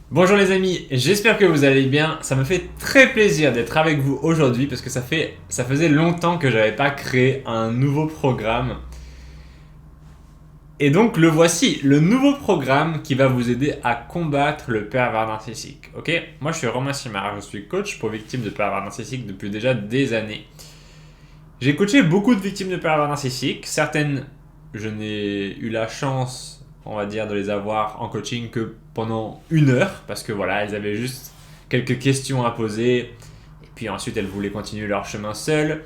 Bonjour les amis, j'espère que vous allez bien. Ça me fait très plaisir d'être avec vous aujourd'hui parce que ça faisait longtemps que j'avais pas créé un nouveau programme. Et donc le voici, le nouveau programme qui va vous aider à combattre le pervers narcissique. Ok. Moi je suis Romain Simard, je suis coach pour victimes de pervers narcissique depuis déjà des années. J'ai coaché beaucoup de victimes de pervers narcissiques. Certaines, je n'ai eu la chance, on va dire, de les avoir en coaching que pendant 1 heure, parce que voilà, elles avaient juste quelques questions à poser, et puis ensuite elles voulaient continuer leur chemin seules.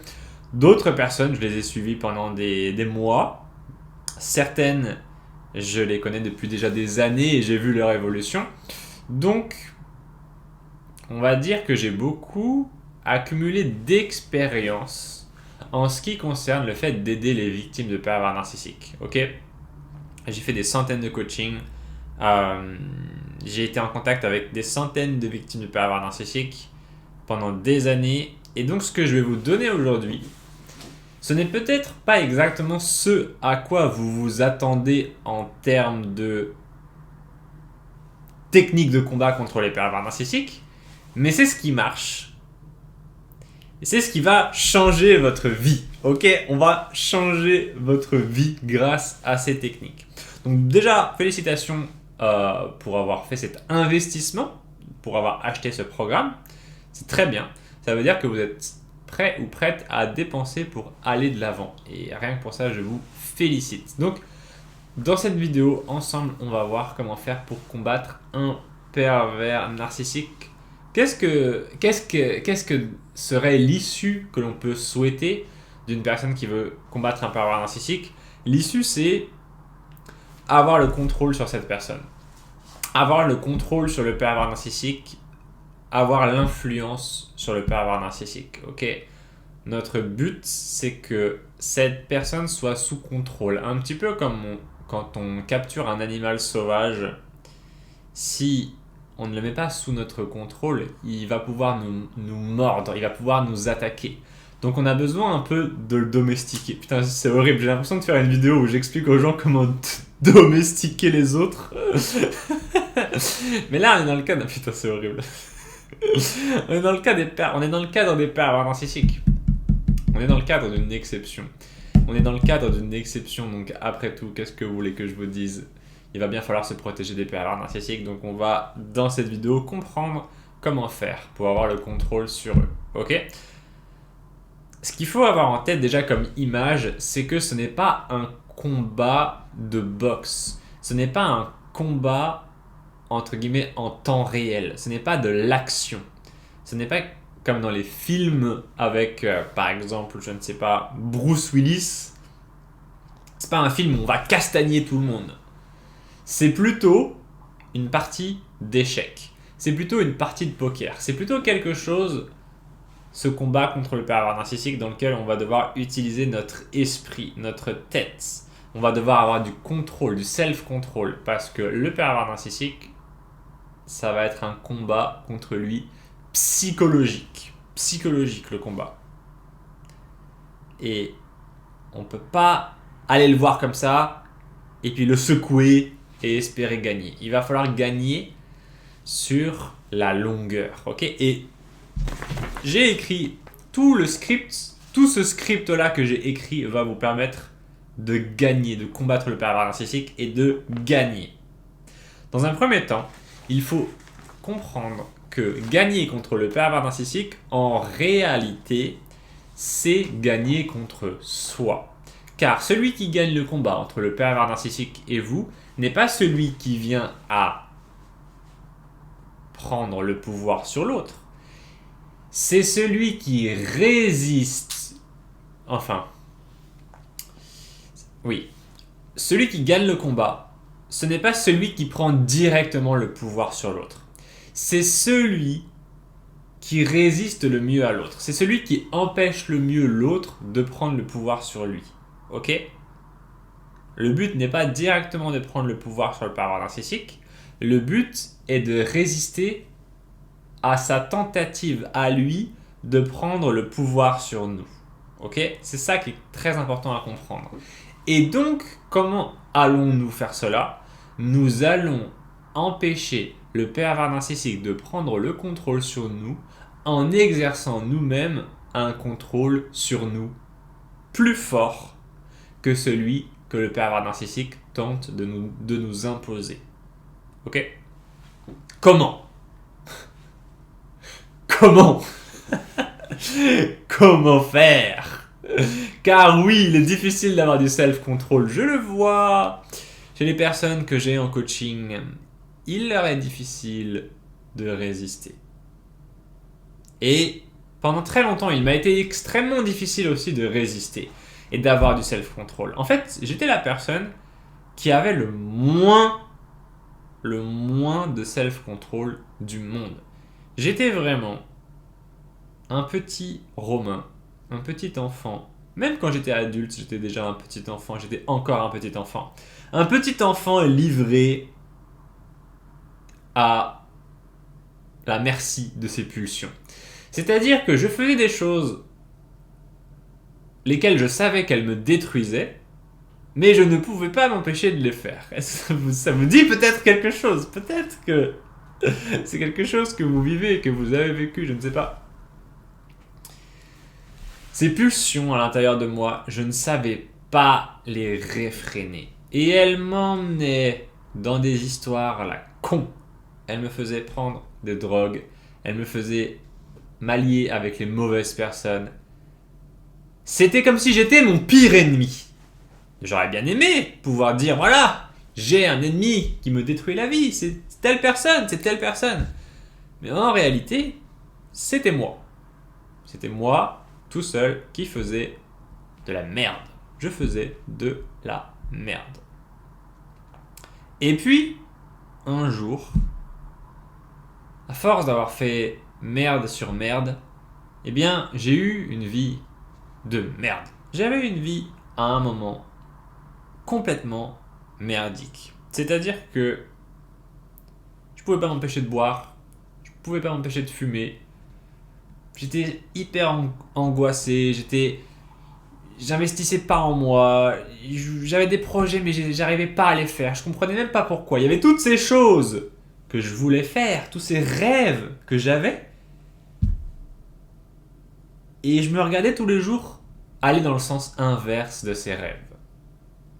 D'autres personnes, je les ai suivies pendant des mois. Certaines, je les connais depuis déjà des années et j'ai vu leur évolution. Donc, on va dire que j'ai beaucoup accumulé d'expérience en ce qui concerne le fait d'aider les victimes de pervers narcissiques. Ok. J'ai fait des centaines de coachings. J'ai été en contact avec des centaines de victimes de pervers narcissiques pendant des années. Et donc ce que je vais vous donner aujourd'hui, ce n'est peut-être pas exactement ce à quoi vous vous attendez en termes de technique de combat contre les pervers narcissiques, mais c'est ce qui marche. Et c'est ce qui va changer votre vie. Ok, on va changer votre vie grâce à ces techniques. Donc déjà, félicitations pour avoir fait cet investissement, pour avoir acheté ce programme. C'est très bien. Ça veut dire que vous êtes prêt ou prête à dépenser pour aller de l'avant. Et rien que pour ça, je vous félicite. Donc, dans cette vidéo, ensemble, on va voir comment faire pour combattre un pervers narcissique. Qu'est-ce que serait l'issue que l'on peut souhaiter d'une personne qui veut combattre un pervers narcissique? L'issue, c'est avoir le contrôle sur cette personne. Avoir le contrôle sur le pervers narcissique, avoir l'influence sur le pervers narcissique. Ok. Notre but, c'est que cette personne soit sous contrôle. Un petit peu comme quand on capture un animal sauvage, si on ne le met pas sous notre contrôle, il va pouvoir nous mordre, il va pouvoir nous attaquer. Donc on a besoin un peu de le domestiquer. Putain, c'est horrible, j'ai l'impression de faire une vidéo où j'explique aux gens comment domestiquer les autres. Mais là, on est dans le cadre... Putain, c'est horrible. On est dans le cadre des pervers narcissiques. On est dans le cadre d'une exception. On est dans le cadre d'une exception, donc après tout, qu'est-ce que vous voulez que je vous dise? Il va bien falloir se protéger des pervers narcissiques, donc on va, dans cette vidéo, comprendre comment faire pour avoir le contrôle sur eux. Ok? Ce qu'il faut avoir en tête déjà comme image, c'est que ce n'est pas un combat de boxe. Ce n'est pas un combat, entre guillemets, en temps réel. Ce n'est pas de l'action. Ce n'est pas comme dans les films avec, par exemple, je ne sais pas, Bruce Willis. C'est pas un film où on va castagner tout le monde. C'est plutôt une partie d'échecs. C'est plutôt une partie de poker. C'est plutôt quelque chose, ce combat contre le pervers narcissique, dans lequel on va devoir utiliser notre esprit, notre tête. On va devoir avoir du contrôle, du self-control. Parce que le pervers narcissique, ça va être un combat contre lui psychologique. Psychologique, le combat. Et on peut pas aller le voir comme ça et puis le secouer et espérer gagner. Il va falloir gagner sur la longueur. Ok? Et j'ai écrit tout le script. Tout ce script-là que j'ai écrit va vous permettre de gagner, de combattre le pervers narcissique et de gagner. Dans un premier temps, il faut comprendre que gagner contre le pervers narcissique, en réalité, c'est gagner contre soi. Car celui qui gagne le combat entre le pervers narcissique et vous n'est pas celui qui vient à prendre le pouvoir sur l'autre. C'est celui qui résiste. Enfin, oui. Celui qui gagne le combat, ce n'est pas celui qui prend directement le pouvoir sur l'autre. C'est celui qui résiste le mieux à l'autre. C'est celui qui empêche le mieux l'autre de prendre le pouvoir sur lui. Ok? Le but n'est pas directement de prendre le pouvoir sur le pervers narcissique. Le but est de résister à sa tentative à lui de prendre le pouvoir sur nous. Ok? C'est ça qui est très important à comprendre. Et donc, comment allons-nous faire cela? Nous allons empêcher le pervers narcissique de prendre le contrôle sur nous en exerçant nous-mêmes un contrôle sur nous plus fort que celui que le pervers narcissique tente de nous imposer. Ok? Comment? Comment? Comment faire? Car oui, il est difficile d'avoir du self-control, je le vois. Chez les personnes que j'ai en coaching, il leur est difficile de résister. Et pendant très longtemps, il m'a été extrêmement difficile aussi de résister et d'avoir du self-control. En fait, j'étais la personne qui avait le moins de self-control du monde. J'étais vraiment un petit Romain, un petit enfant. Même quand j'étais adulte, j'étais déjà un petit enfant, j'étais encore un petit enfant. Un petit enfant livré à la merci de ses pulsions. C'est-à-dire que je faisais des choses lesquelles je savais qu'elles me détruisaient, mais je ne pouvais pas m'empêcher de les faire. Est-ce que ça vous dit peut-être quelque chose? Peut-être que c'est quelque chose que vous vivez, que vous avez vécu, je ne sais pas. Ces pulsions à l'intérieur de moi, je ne savais pas les réfréner. Et elles m'emmenaient dans des histoires à la con. Elles me faisaient prendre des drogues, elles me faisaient m'allier avec les mauvaises personnes. C'était comme si j'étais mon pire ennemi. J'aurais bien aimé pouvoir dire, voilà, j'ai un ennemi qui me détruit la vie, c'est telle personne, c'est telle personne. Mais en réalité, c'était moi. C'était moi, tout seul, qui faisait de la merde. Je faisais de la merde. Et puis, un jour, à force d'avoir fait merde sur merde, eh bien, j'ai eu une vie de merde. J'avais une vie, à un moment, complètement merdique. C'est-à-dire que je pouvais pas m'empêcher de boire, je pouvais pas m'empêcher de fumer, j'étais hyper angoissé, j'investissais pas en moi, j'avais des projets mais j'arrivais pas à les faire, je comprenais même pas pourquoi. Il y avait toutes ces choses que je voulais faire, tous ces rêves que j'avais, et je me regardais tous les jours aller dans le sens inverse de ces rêves.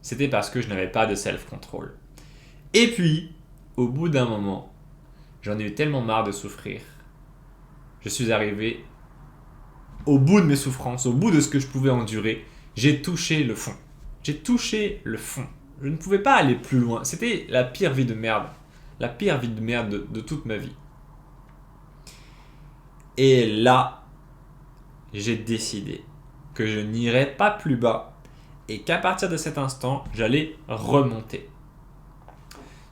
C'était parce que je n'avais pas de self-control. Et puis, au bout d'un moment, j'en ai eu tellement marre de souffrir. Je suis arrivé au bout de mes souffrances, au bout de ce que je pouvais endurer. J'ai touché le fond. J'ai touché le fond. Je ne pouvais pas aller plus loin. C'était la pire vie de merde. La pire vie de merde de toute ma vie. Et là, j'ai décidé que je n'irais pas plus bas et qu'à partir de cet instant, j'allais remonter.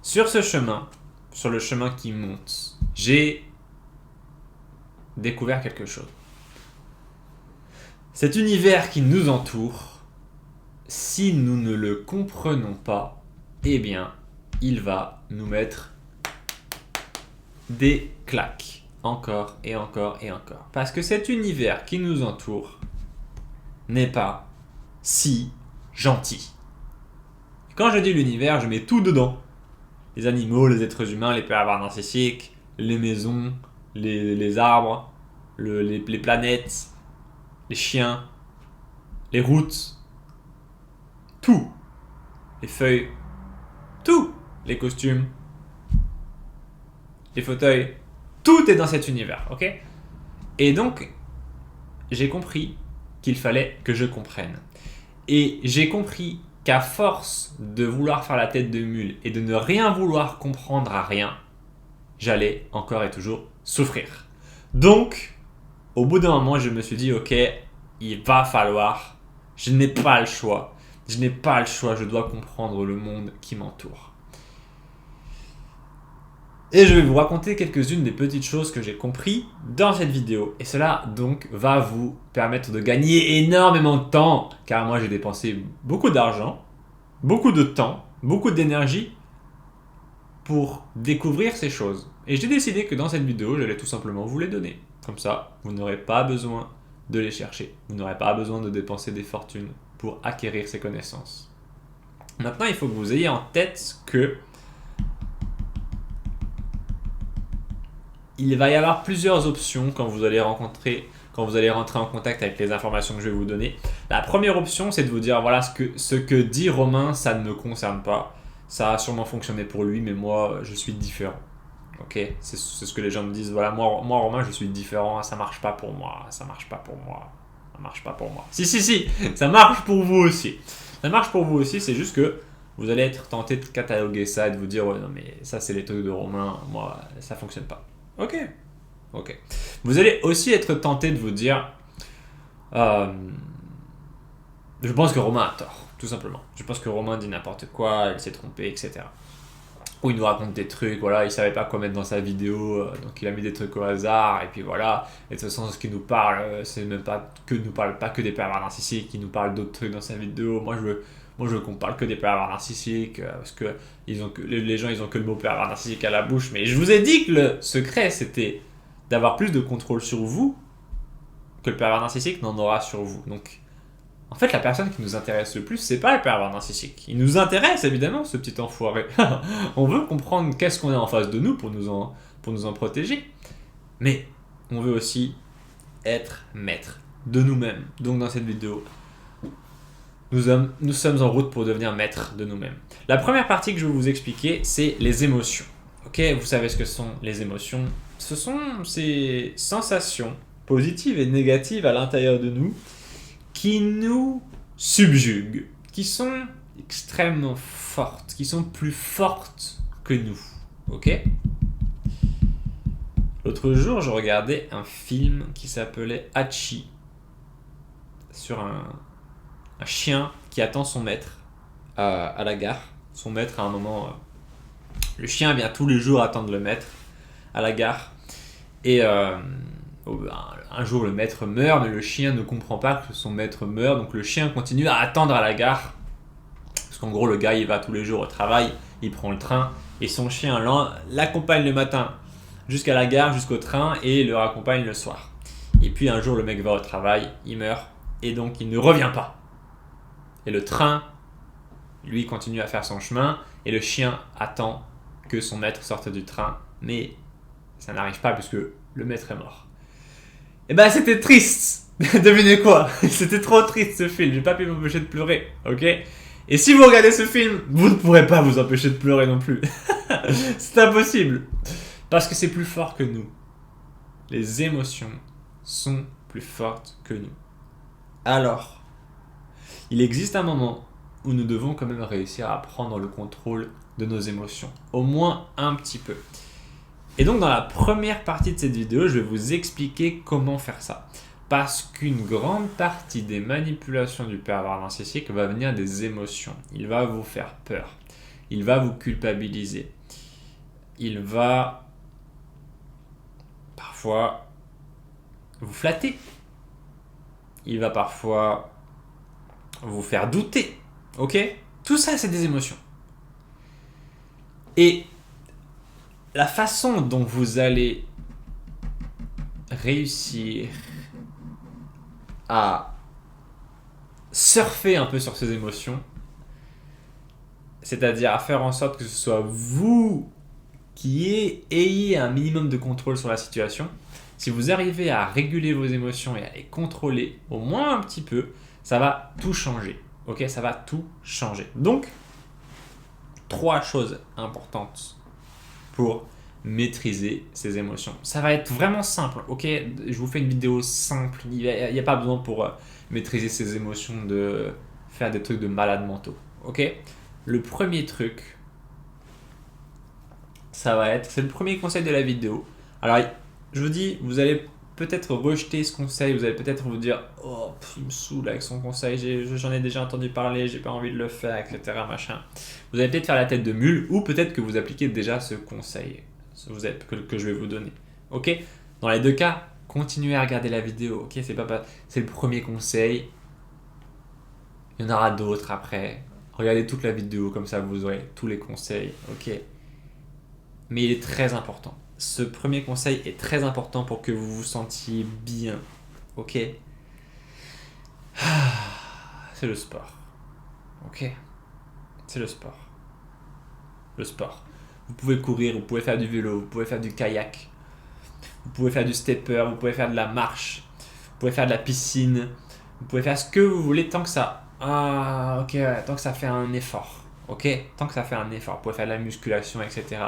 Sur ce chemin, sur le chemin qui monte, j'ai découvert quelque chose. Cet univers qui nous entoure, si nous ne le comprenons pas, eh bien, il va nous mettre des claques, encore et encore et encore. Parce que cet univers qui nous entoure n'est pas si gentil. Quand je dis l'univers, je mets tout dedans. Les animaux, les êtres humains, les pervers narcissiques, les maisons, les arbres, les planètes, les chiens, les routes, tout. Les feuilles, tout. Les costumes, les fauteuils, tout est dans cet univers, ok? Et donc, j'ai compris qu'il fallait que je comprenne. Et j'ai compris qu'à force de vouloir faire la tête de mule et de ne rien vouloir comprendre à rien, j'allais encore et toujours souffrir. Donc, au bout d'un moment, je me suis dit, ok, il va falloir, je n'ai pas le choix. Je n'ai pas le choix, je dois comprendre le monde qui m'entoure. Et je vais vous raconter quelques-unes des petites choses que j'ai compris dans cette vidéo. Et cela donc va vous permettre de gagner énormément de temps. Car moi j'ai dépensé beaucoup d'argent, beaucoup de temps, beaucoup d'énergie pour découvrir ces choses. Et j'ai décidé que dans cette vidéo, j'allais tout simplement vous les donner. Comme ça, vous n'aurez pas besoin de les chercher. Vous n'aurez pas besoin de dépenser des fortunes pour acquérir ces connaissances. Maintenant, il faut que vous ayez en tête que il va y avoir plusieurs options quand vous allez rentrer en contact avec les informations que je vais vous donner. La première option, c'est de vous dire, voilà, ce que dit Romain, ça ne me concerne pas. Ça a sûrement fonctionné pour lui, mais moi, je suis différent. Ok, c'est ce que les gens me disent. Voilà, moi, Romain, je suis différent. Ça marche pas pour moi. Ça marche pas pour moi. Ça marche pas pour moi. Si, ça marche pour vous aussi. Ça marche pour vous aussi. C'est juste que vous allez être tenté de cataloguer ça et de vous dire, ouais, non, mais ça, c'est les trucs de Romain. Moi, ça fonctionne pas. Ok. Vous allez aussi être tenté de vous dire, je pense que Romain a tort, tout simplement. Je pense que Romain dit n'importe quoi, il s'est trompé, etc. Ou il nous raconte des trucs, voilà, il savait pas quoi mettre dans sa vidéo, donc il a mis des trucs au hasard, et puis voilà. Et de toute façon, ce qu'il nous parle, c'est même pas que nous parle pas que des pervers narcissiques, il nous parle d'autres trucs dans sa vidéo. Moi, je veux qu'on parle que des pervers narcissiques, parce que les gens, ils ont que le mot pervers narcissique à la bouche. Mais je vous ai dit que le secret, c'était d'avoir plus de contrôle sur vous que le pervers narcissique n'en aura sur vous. Donc, en fait, la personne qui nous intéresse le plus, c'est pas le pervers narcissique. Il nous intéresse, évidemment, ce petit enfoiré. On veut comprendre qu'est-ce qu'on a en face de nous pour nous en protéger. Mais on veut aussi être maître de nous-mêmes. Donc, dans cette vidéo, nous sommes en route pour devenir maître de nous-mêmes. La première partie que je vais vous expliquer, c'est les émotions. Ok, vous savez ce que sont les émotions. Ce sont ces sensations positives et négatives à l'intérieur de nous qui nous subjuguent, qui sont extrêmement fortes, qui sont plus fortes que nous. Ok ? L'autre jour, je regardais un film qui s'appelait Hachi, sur un chien qui attend son maître à la gare. Son maître, à un moment, le chien vient tous les jours attendre le maître à la gare. Et un jour, le maître meurt, mais le chien ne comprend pas que son maître meurt. Donc le chien continue à attendre à la gare. Parce qu'en gros, le gars, il va tous les jours au travail, il prend le train. Et son chien l'accompagne le matin jusqu'à la gare, jusqu'au train, et le raccompagne le soir. Et puis un jour, le mec va au travail, il meurt, et donc il ne revient pas. Et le train, lui, continue à faire son chemin, et le chien attend que son maître sorte du train, mais ça n'arrive pas puisque le maître est mort. Et ben c'était triste. Devinez quoi? C'était trop triste ce film, j'ai pas pu m'empêcher de pleurer, ok? Et si vous regardez ce film, vous ne pourrez pas vous empêcher de pleurer non plus. C'est impossible. Parce que c'est plus fort que nous. Les émotions sont plus fortes que nous. Alors, il existe un moment où nous devons quand même réussir à prendre le contrôle de nos émotions. Au moins un petit peu. Et donc dans la première partie de cette vidéo, je vais vous expliquer comment faire ça. Parce qu'une grande partie des manipulations du pervers narcissique va venir des émotions. Il va vous faire peur. Il va vous culpabiliser. Il va parfois vous flatter. Il va parfois vous faire douter. Ok ? Tout ça, c'est des émotions. Et la façon dont vous allez réussir à surfer un peu sur ces émotions, c'est-à-dire à faire en sorte que ce soit vous qui ayez un minimum de contrôle sur la situation. Si vous arrivez à réguler vos émotions et à les contrôler au moins un petit peu, ça va tout changer. Ok, ça va tout changer. Donc, 3 choses importantes pour maîtriser ses émotions. Ça va être vraiment simple, ok? Je vous fais une vidéo simple. Il n'y a pas besoin pour maîtriser ses émotions de faire des trucs de malades mentaux, ok? Le premier truc, c'est le premier conseil de la vidéo. Alors, je vous dis, vous allez peut-être rejeter ce conseil, vous allez peut-être vous dire « Oh, il me saoule avec son conseil, j'en ai déjà entendu parler, j'ai pas envie de le faire, etc. » machin. Vous allez peut-être faire la tête de mule, ou peut-être que vous appliquez déjà ce conseil que je vais vous donner. Ok ? Dans les deux cas, continuez à regarder la vidéo. Ok ? C'est le premier conseil. Il y en aura d'autres après. Regardez toute la vidéo, comme ça vous aurez tous les conseils. Ok ? Mais il est très important. Ce premier conseil est très important pour que vous vous sentiez bien. Ok ? C'est le sport. Ok ? C'est le sport. Le sport. Vous pouvez courir, vous pouvez faire du vélo, vous pouvez faire du kayak. vous pouvez faire du stepper, vous pouvez faire de la marche, vous pouvez faire de la piscine, vous pouvez faire ce que vous voulez tant que ça... Ah, ok, ouais, tant que ça fait un effort. Ok, tant que ça fait un effort, vous pouvez faire de la musculation, etc.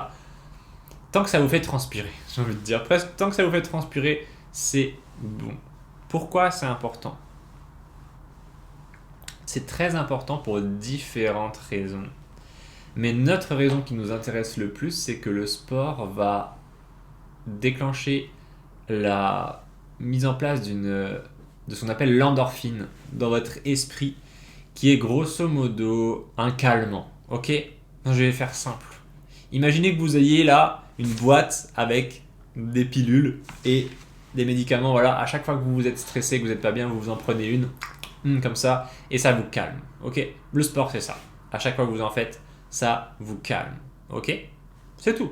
Tant que ça vous fait transpirer, j'ai envie de dire. Presque, tant que ça vous fait transpirer, c'est bon. Pourquoi c'est important? C'est très important pour différentes raisons. Mais notre raison qui nous intéresse le plus, c'est que le sport va déclencher la mise en place de ce qu'on appelle l'endorphine dans votre esprit, qui est grosso modo un calmant. Ok? Non, je vais faire simple. Imaginez que vous ayez là une boîte avec des pilules et des médicaments. Voilà, à chaque fois que vous êtes stressé, que vous n'êtes pas bien, vous vous en prenez une comme ça, et ça vous calme. Ok? Le sport, c'est ça. À chaque fois que vous en faites, ça vous calme. Ok? C'est tout.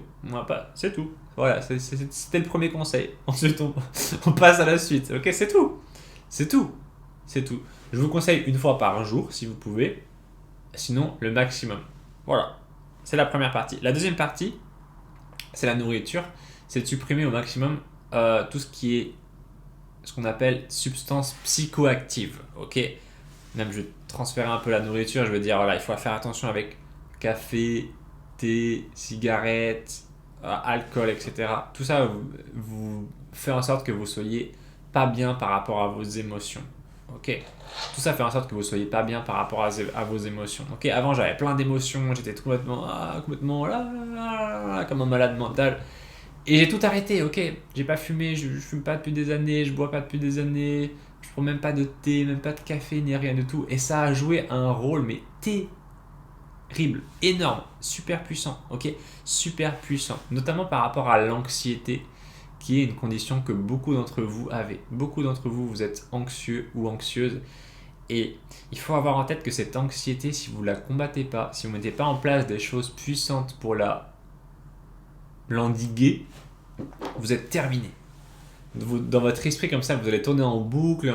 C'est tout. Voilà, c'était le premier conseil. Ensuite, on passe à la suite. Ok, c'est tout. C'est tout. C'est tout. Je vous conseille une fois par jour, si vous pouvez. Sinon, le maximum. Voilà. C'est la première partie. La deuxième partie, c'est la nourriture. C'est de supprimer au maximum tout ce qui est ce qu'on appelle substances psychoactives. Ok? Même je vais transférer un peu la nourriture. Je veux dire, voilà, il faut faire attention avec café, thé, cigarettes, alcool, etc. Tout ça vous fait en sorte que vous soyez pas bien par rapport à vos émotions. Ok? Tout ça fait en sorte que vous soyez pas bien par rapport à vos émotions. Ok? Avant, j'avais plein d'émotions, j'étais complètement comme un malade mental. Et j'ai tout arrêté, ok? J'ai pas fumé, je fume pas depuis des années, je bois pas depuis des années, je prends même pas de thé, même pas de café, ni rien du tout. Et ça a joué un rôle, mais terrible, énorme, super puissant, ok? Super puissant, notamment par rapport à l'anxiété, qui est une condition que beaucoup d'entre vous avez. Beaucoup d'entre vous, vous êtes anxieux ou anxieuse. Et il faut avoir en tête que cette anxiété, si vous ne la combattez pas, si vous ne mettez pas en place des choses puissantes pour l'endiguer, vous êtes terminé. Dans votre esprit comme ça, vous allez tourner en boucle,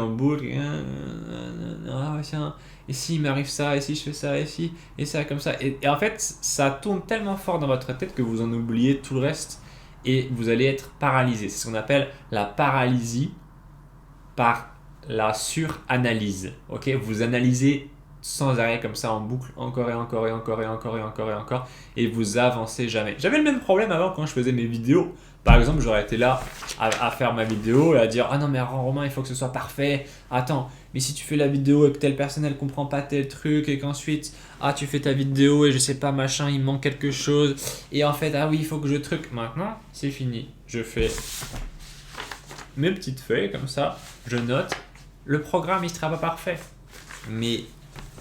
ah tiens, et si il m'arrive ça, et si je fais ça, et si, et ça comme ça. Et en fait, ça tourne tellement fort dans votre tête que vous en oubliez tout le reste et vous allez être paralysé. C'est ce qu'on appelle la paralysie par la suranalyse. Ok, vous analysez sans arrêt comme ça en boucle, encore et encore et encore et encore et encore et encore, et vous avancez jamais. J'avais le même problème avant quand je faisais mes vidéos. Par exemple, j'aurais été là à faire ma vidéo et à dire « Ah non mais Romain, il faut que ce soit parfait. Attends, mais si tu fais la vidéo et que telle personne elle comprend pas tel truc et qu'ensuite tu fais ta vidéo et je sais pas machin, il manque quelque chose et en fait oui il faut que je truc. » Maintenant c'est fini. Je fais mes petites feuilles comme ça, je note. Le programme il sera pas parfait, mais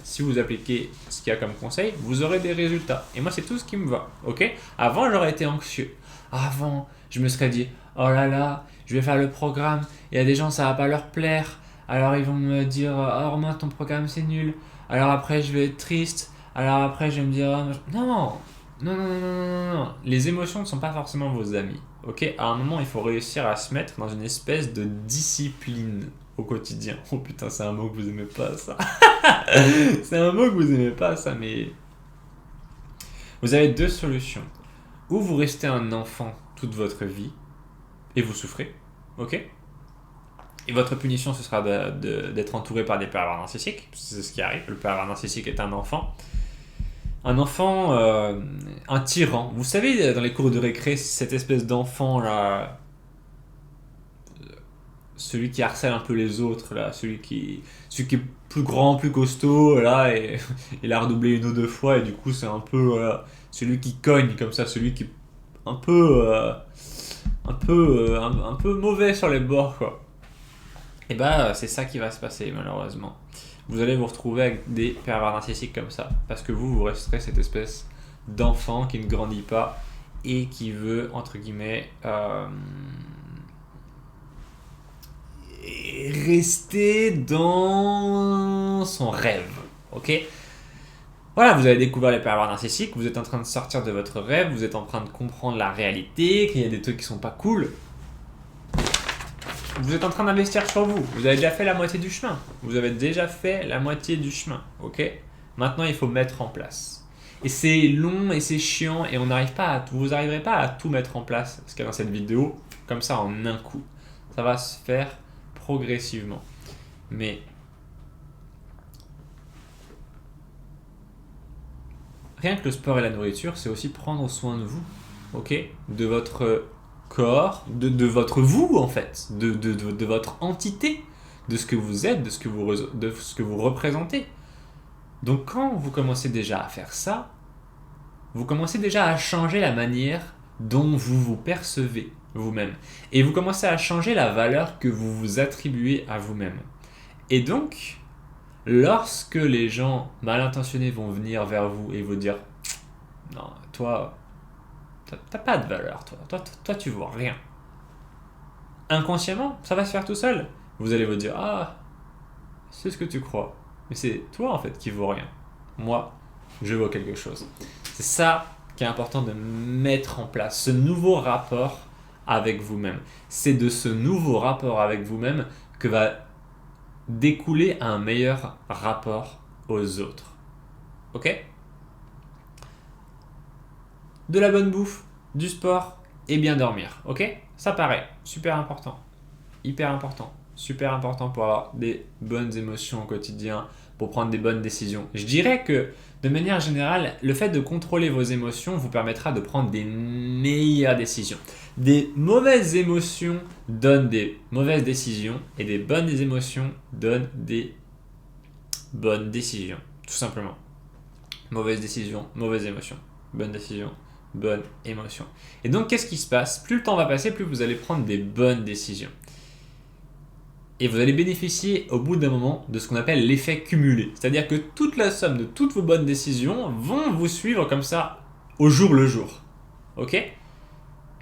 si vous appliquez ce qu'il y a comme conseil, vous aurez des résultats. Et moi, c'est tout ce qui me va. Ok? Avant, j'aurais été anxieux. Avant, je me serais dit, oh là là, je vais faire le programme. Il y a des gens, ça va pas leur plaire. Alors, ils vont me dire, oh Romain, ton programme, c'est nul. Alors après, je vais être triste. Alors après, je vais me dire, non. Les émotions ne sont pas forcément vos amis. Ok? À un moment, il faut réussir à se mettre dans une espèce de discipline au quotidien. Oh putain, c'est un mot que vous aimez pas, ça. C'est un mot que vous aimez pas, ça, mais... Vous avez deux solutions. Ou vous restez un enfant toute votre vie, et vous souffrez, ok? Et votre punition, ce sera d'être entouré par des pervers narcissiques. C'est ce qui arrive. Le pervers narcissique est un enfant. Un enfant, un tyran. Vous savez, dans les cours de récré, cette espèce d'enfant-là... Celui qui harcèle un peu les autres, là, celui qui est plus grand, plus costaud, là, et il a redoublé une ou deux fois, et du coup, c'est un peu celui qui cogne comme ça, celui qui est un peu mauvais sur les bords, quoi. Et c'est ça qui va se passer, malheureusement. Vous allez vous retrouver avec des pervers narcissiques comme ça, parce que vous resterez cette espèce d'enfant qui ne grandit pas et qui veut, entre guillemets, rester dans son rêve, ok? Voilà, vous avez découvert les pervers narcissiques, vous êtes en train de sortir de votre rêve, vous êtes en train de comprendre la réalité, qu'il y a des trucs qui sont pas cool. Vous êtes en train d'investir sur vous, vous avez déjà fait la moitié du chemin. Vous avez déjà fait la moitié du chemin, ok? Maintenant, il faut mettre en place. Et c'est long et c'est chiant et vous n'arriverez pas à tout mettre en place, ce qu'il y a dans cette vidéo, comme ça en un coup. Ça va se faire progressivement. Mais rien que le sport et la nourriture, c'est aussi prendre soin de vous, ok? De votre corps, de votre vous en fait, de votre entité, de ce que vous êtes, de ce que vous représentez. Donc quand vous commencez déjà à faire ça, vous commencez déjà à changer la manière dont vous vous percevez vous-même. Et vous commencez à changer la valeur que vous vous attribuez à vous-même. Et donc, lorsque les gens mal intentionnés vont venir vers vous et vous dire « Non, toi, t'as pas de valeur, toi tu vaux rien. » Inconsciemment, ça va se faire tout seul. Vous allez vous dire « Ah, c'est ce que tu crois. Mais c'est toi en fait qui vaux rien. Moi, je vaux quelque chose. » C'est ça qui est important de mettre en place, ce nouveau rapport avec vous-même. C'est de ce nouveau rapport avec vous-même que va découler un meilleur rapport aux autres. Ok? De la bonne bouffe, du sport et bien dormir. Ok? Ça paraît super important. Hyper important. Super important pour avoir des bonnes émotions au quotidien, pour prendre des bonnes décisions. Je dirais que, de manière générale, le fait de contrôler vos émotions vous permettra de prendre des meilleures décisions. Des mauvaises émotions donnent des mauvaises décisions et des bonnes émotions donnent des bonnes décisions. Tout simplement. Mauvaise décision, mauvaise émotion. Bonne décision, bonne émotion. Et donc, qu'est-ce qui se passe? Plus le temps va passer, plus vous allez prendre des bonnes décisions. Et vous allez bénéficier au bout d'un moment de ce qu'on appelle l'effet cumulé. C'est-à-dire que toute la somme de toutes vos bonnes décisions vont vous suivre comme ça au jour le jour. Ok?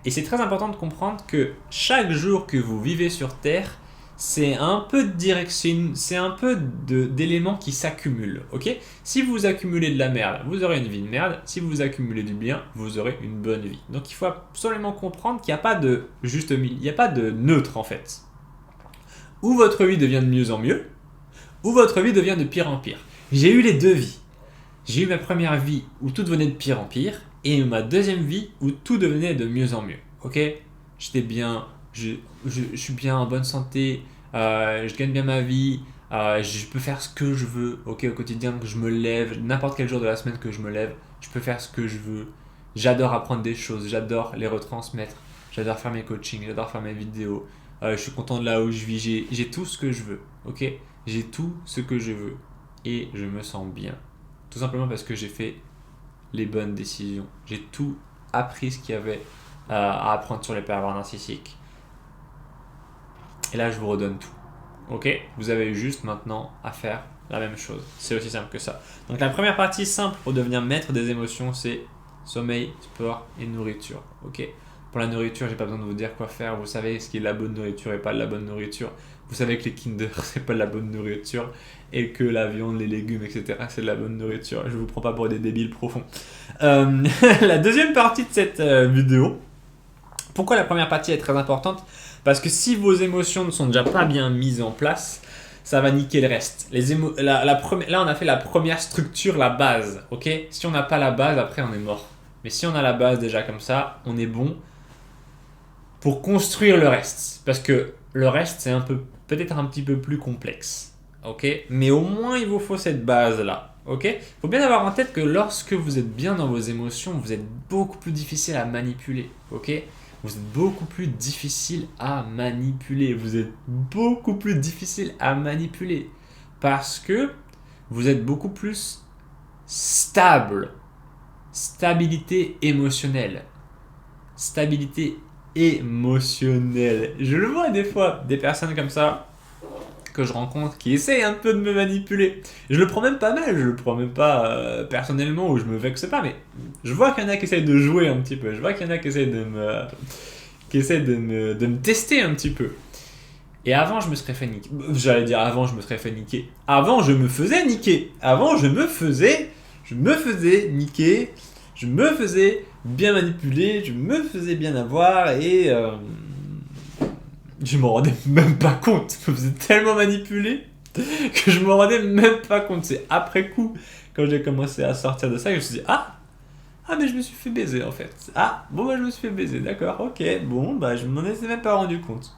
Et c'est très important de comprendre que chaque jour que vous vivez sur Terre, c'est un peu de direction, c'est un peu d'éléments qui s'accumulent. Ok? Si vous accumulez de la merde, vous aurez une vie de merde. Si vous accumulez du bien, vous aurez une bonne vie. Donc il faut absolument comprendre qu'il n'y a pas de juste milieu, il n'y a pas de neutre en fait. Ou votre vie devient de mieux en mieux, ou votre vie devient de pire en pire. J'ai eu les deux vies. J'ai eu ma première vie où tout devenait de pire en pire, et ma deuxième vie où tout devenait de mieux en mieux. Ok? J'étais bien, je suis bien en bonne santé, je gagne bien ma vie, je peux faire ce que je veux. Ok, au quotidien, que je me lève, n'importe quel jour de la semaine que je me lève, je peux faire ce que je veux. J'adore apprendre des choses, j'adore les retransmettre, j'adore faire mes coachings, j'adore faire mes vidéos. Je suis content de là où je vis, j'ai tout ce que je veux, ok? J'ai tout ce que je veux et je me sens bien. Tout simplement parce que j'ai fait les bonnes décisions. J'ai tout appris ce qu'il y avait à apprendre sur les pervers narcissiques. Et là, je vous redonne tout, ok? Vous avez juste maintenant à faire la même chose. C'est aussi simple que ça. Donc la première partie simple pour devenir maître des émotions, c'est sommeil, sport et nourriture, ok? Pour la nourriture, j'ai pas besoin de vous dire quoi faire. Vous savez ce qui est la bonne nourriture et pas de la bonne nourriture. Vous savez que les Kinder, c'est pas de la bonne nourriture. Et que la viande, les légumes, etc., c'est de la bonne nourriture. Je vous prends pas pour des débiles profonds. La deuxième partie de cette vidéo. Pourquoi la première partie est très importante? Parce que si vos émotions ne sont déjà pas bien mises en place, ça va niquer le reste. Là, on a fait la première structure, la base. Ok? Si on n'a pas la base, après, on est mort. Mais si on a la base déjà comme ça, on est bon pour construire le reste. Parce que le reste, c'est peut-être un petit peu plus complexe. Ok? Mais au moins, il vous faut cette base-là. Ok? Il faut bien avoir en tête que lorsque vous êtes bien dans vos émotions, vous êtes beaucoup plus difficile à manipuler. Ok? Vous êtes beaucoup plus difficile à manipuler. Vous êtes beaucoup plus difficile à manipuler. Parce que vous êtes beaucoup plus stable. Stabilité émotionnelle. Stabilité émotionnelle. Je le vois des fois, des personnes comme ça que je rencontre qui essayent un peu de me manipuler. Je le prends même pas mal, je le prends même pas personnellement ou je me vexe pas, mais je vois qu'il y en a qui essayent de jouer un petit peu. Je vois qu'il y en a qui essayent de me tester un petit peu. Et avant, je me serais fait niquer. J'allais dire avant, je me serais fait niquer. Avant, je me faisais niquer. Avant, je me faisais niquer. Je me faisais bien manipuler. Je me faisais bien avoir. Et je m'en rendais même pas compte. Je me faisais tellement manipuler que je me rendais même pas compte. C'est après coup, quand j'ai commencé à sortir de ça, que je me suis dit, mais je me suis fait baiser en fait. Je me suis fait baiser, d'accord, ok, bon, je m'en étais même pas rendu compte.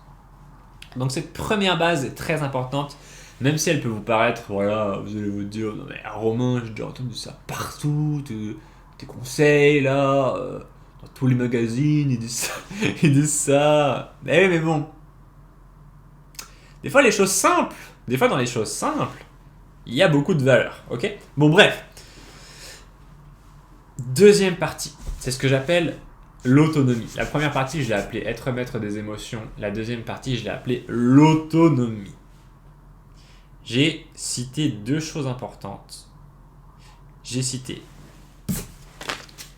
Donc cette première base est très importante, même si elle peut vous paraître, voilà, vous allez vous dire, non mais Romain, j'ai déjà entendu ça partout, tes conseils là, dans tous les magazines, ils disent ça, ils disent ça. Mais bon, des fois dans les choses simples, il y a beaucoup de valeur, ok. Bon bref, deuxième partie, c'est ce que j'appelle l'autonomie. La première partie, je l'ai appelée être maître des émotions. La deuxième partie, je l'ai appelée l'autonomie. J'ai cité deux choses importantes. J'ai cité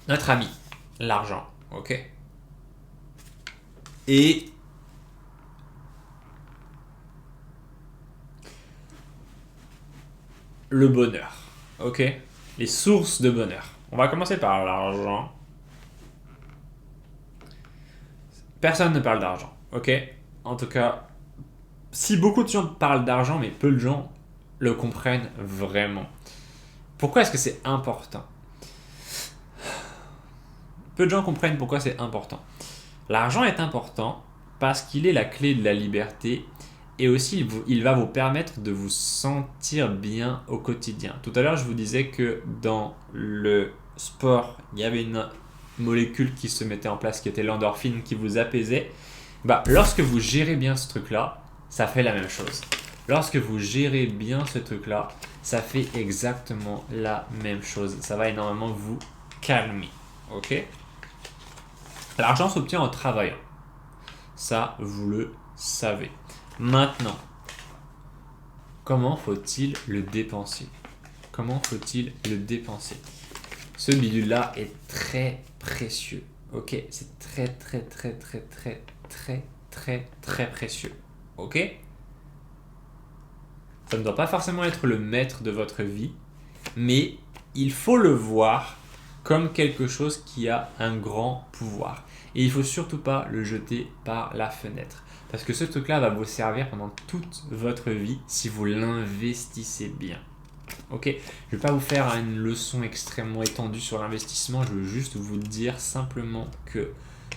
notre ami, l'argent, ok, et le bonheur, ok, les sources de bonheur. On va commencer par l'argent. Personne ne parle d'argent, ok. En tout cas, si beaucoup de gens parlent d'argent, mais peu de gens le comprennent vraiment. Pourquoi est-ce que c'est important ? Peu de gens comprennent pourquoi c'est important. L'argent est important parce qu'il est la clé de la liberté et aussi il va vous permettre de vous sentir bien au quotidien. Tout à l'heure, je vous disais que dans le sport, il y avait une molécule qui se mettait en place qui était l'endorphine qui vous apaisait. Lorsque vous gérez bien ce truc-là, ça fait la même chose. Lorsque vous gérez bien ce truc-là, ça fait exactement la même chose. Ça va énormément vous calmer. Ok ? L'argent s'obtient en travaillant. Ça, vous le savez. Maintenant, comment faut-il le dépenser ? Comment faut-il le dépenser ? Ce bidule-là est très précieux. Ok ? C'est très, très, très, très, très, très, très, très précieux. Ok ? Ça ne doit pas forcément être le maître de votre vie, mais il faut le voir comme quelque chose qui a un grand pouvoir. Et il ne faut surtout pas le jeter par la fenêtre. Parce que ce truc-là va vous servir pendant toute votre vie si vous l'investissez bien. Ok, je ne vais pas vous faire une leçon extrêmement étendue sur l'investissement. Je veux juste vous dire simplement que